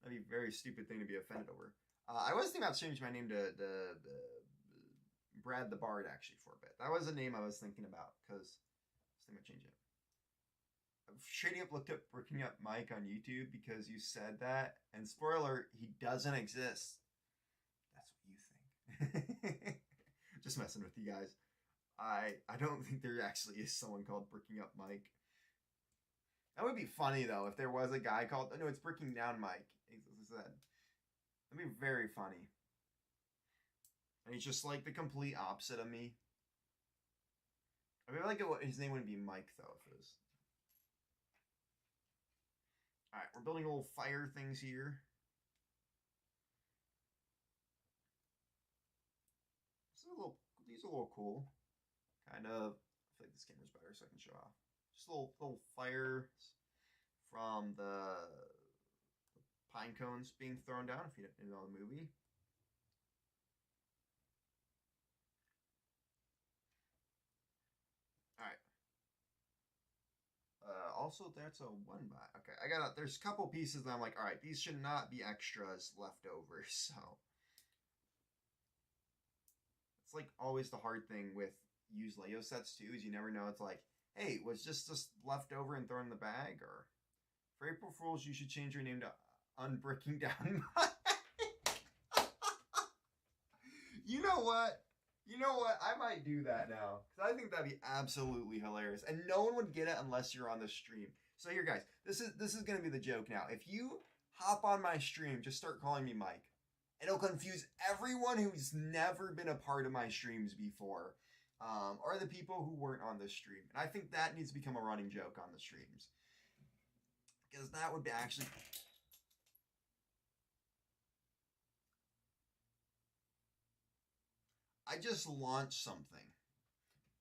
That'd be a very stupid thing to be offended over. I was thinking about changing my name to Brad the Bard actually for a bit. That was a name I was thinking about because I was thinking about changing it. Shading Up looked up Bricking Up Mike on YouTube because you said that, and spoiler, he doesn't exist. That's what you think. Just messing with you guys. I don't think there actually is someone called Bricking Up Mike. That would be funny though if there was a guy called. No, it's Bricking Down Mike. That'd be very funny. And he's just like the complete opposite of me. I mean, like his name wouldn't be Mike though if it was. All right, we're building little fire things here. These are a little cool. Kind of. I feel like this camera's better so I can show off. Just little fires from the pine cones being thrown down, if you didn't know the movie. Alright. Also, that's a 1-by. Okay, there's a couple pieces that I'm like, alright, these should not be extras left over, so. It's like always the hard thing with used Lego sets too, is you never know. It's like, hey, was just left over and thrown in the bag? Or for April Fools, you should change your name to Unbricking Down Mike. You know what? I might do that now because I think that'd be absolutely hilarious, and no one would get it unless you're on the stream. So here, guys, this is gonna be the joke now. If you hop on my stream, just start calling me Mike. It'll confuse everyone who's never been a part of my streams before, or the people who weren't on the stream. And I think that needs to become a running joke on the streams because that would be actually. I just launched something,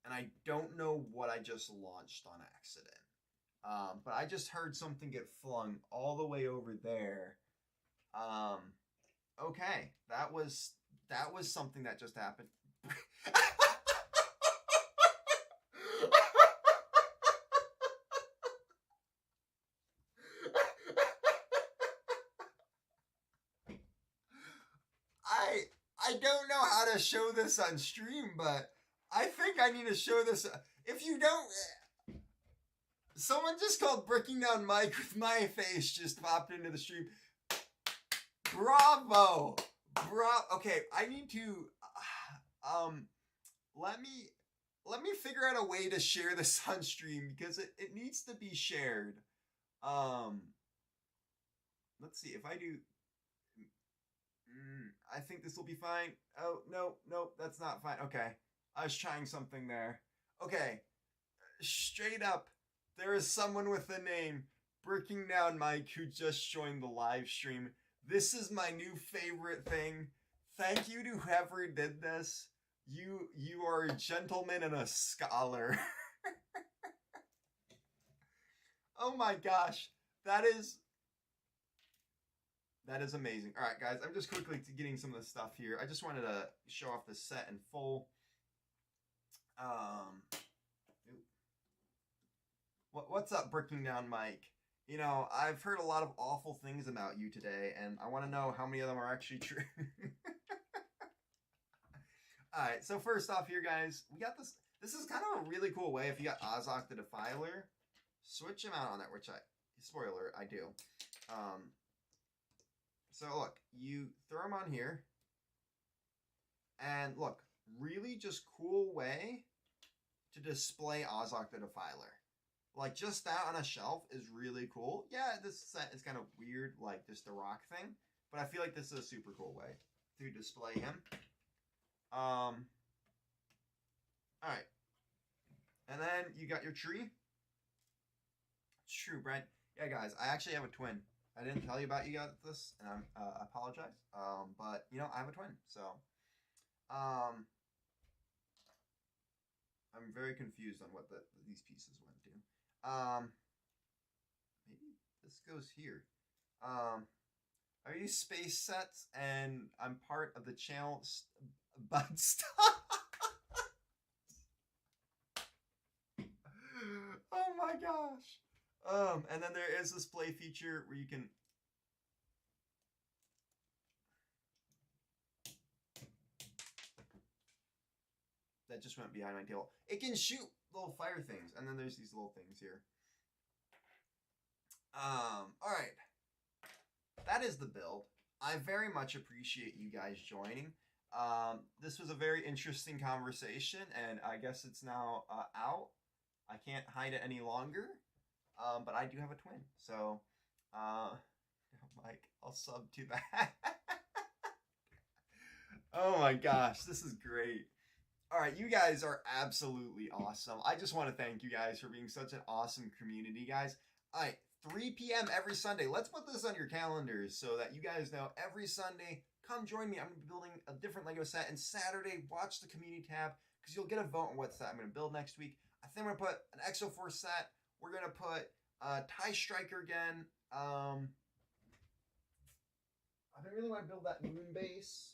and I don't know what I just launched on accident. But I just heard something get flung all the way over there. Okay, that was something that just happened. I don't know how to show this on stream, but I think I need to show this. If you don't, someone just called Bricking Down Mike with my face just popped into the stream. Bravo, okay, I need to. Let me figure out a way to share this on stream because it needs to be shared. Let's see if I do. I think this will be fine. Oh, no, that's not fine. Okay. I was trying something there. Okay. Straight up, there is someone with the name Bricking Down Mike who just joined the live stream. This is my new favorite thing. Thank you to whoever did this. You are a gentleman and a scholar. Oh my gosh. That is amazing. All right, guys, I'm just quickly getting some of the stuff here. I just wanted to show off the set in full. What's up, Bricking Down Mike? You know, I've heard a lot of awful things about you today, and I want to know how many of them are actually true. All right, so first off here, guys, we got this. This is kind of a really cool way if you got Ozok the Defiler. Switch him out on that, which spoiler, I do. So look, you throw them on here, and look, really just cool way to display Ozok the Defiler. Like, just that on a shelf is really cool. Yeah, this set is kind of weird, like just the rock thing. But I feel like this is a super cool way to display him. Alright. And then you got your tree. It's true, Brent. Yeah, guys, I actually have a twin. I didn't tell you about you guys this, and I apologize. But, you know, I have a twin. So, I'm very confused on what these pieces went to. Maybe this goes here. I use space sets, and I'm part of the channel Bud Stop. Oh my gosh. And then there is this play feature where you can. That just went behind my tail. It can shoot little fire things, and then there's these little things here. All right. That is the build. I very much appreciate you guys joining. This was a very interesting conversation, and I guess it's now out. I can't hide it any longer, but I do have a twin, so Mike, I'll sub to that. Oh my gosh, this is great. All right, you guys are absolutely awesome. I just want to thank you guys for being such an awesome community, guys. All right, 3 p.m. every Sunday. Let's put this on your calendars so that you guys know every Sunday, come join me. I'm going to be building a different Lego set. And Saturday, watch the community tab because you'll get a vote on what set I'm going to build next week. I think I'm going to put an Exo4 set. We're going to put TIE Striker again. I really want to build that moon base.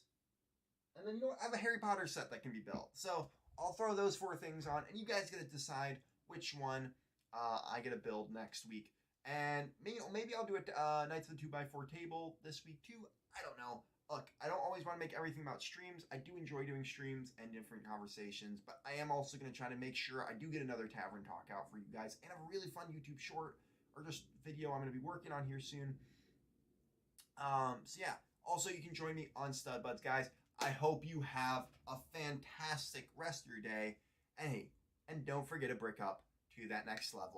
And then, you know what? I have a Harry Potter set that can be built. So I'll throw those 4 things on, and you guys get to decide which one I get to build next week. And maybe I'll do a Knights of the 2x4 table this week too. I don't know. Look, I don't always want to make everything about streams. I do enjoy doing streams and different conversations, but I am also going to try to make sure I do get another Tavern Talk out for you guys and have a really fun YouTube short or just video I'm going to be working on here soon. So yeah, also you can join me on Stud Buds, guys. I hope you have a fantastic rest of your day. And hey, and don't forget to brick up to that next level.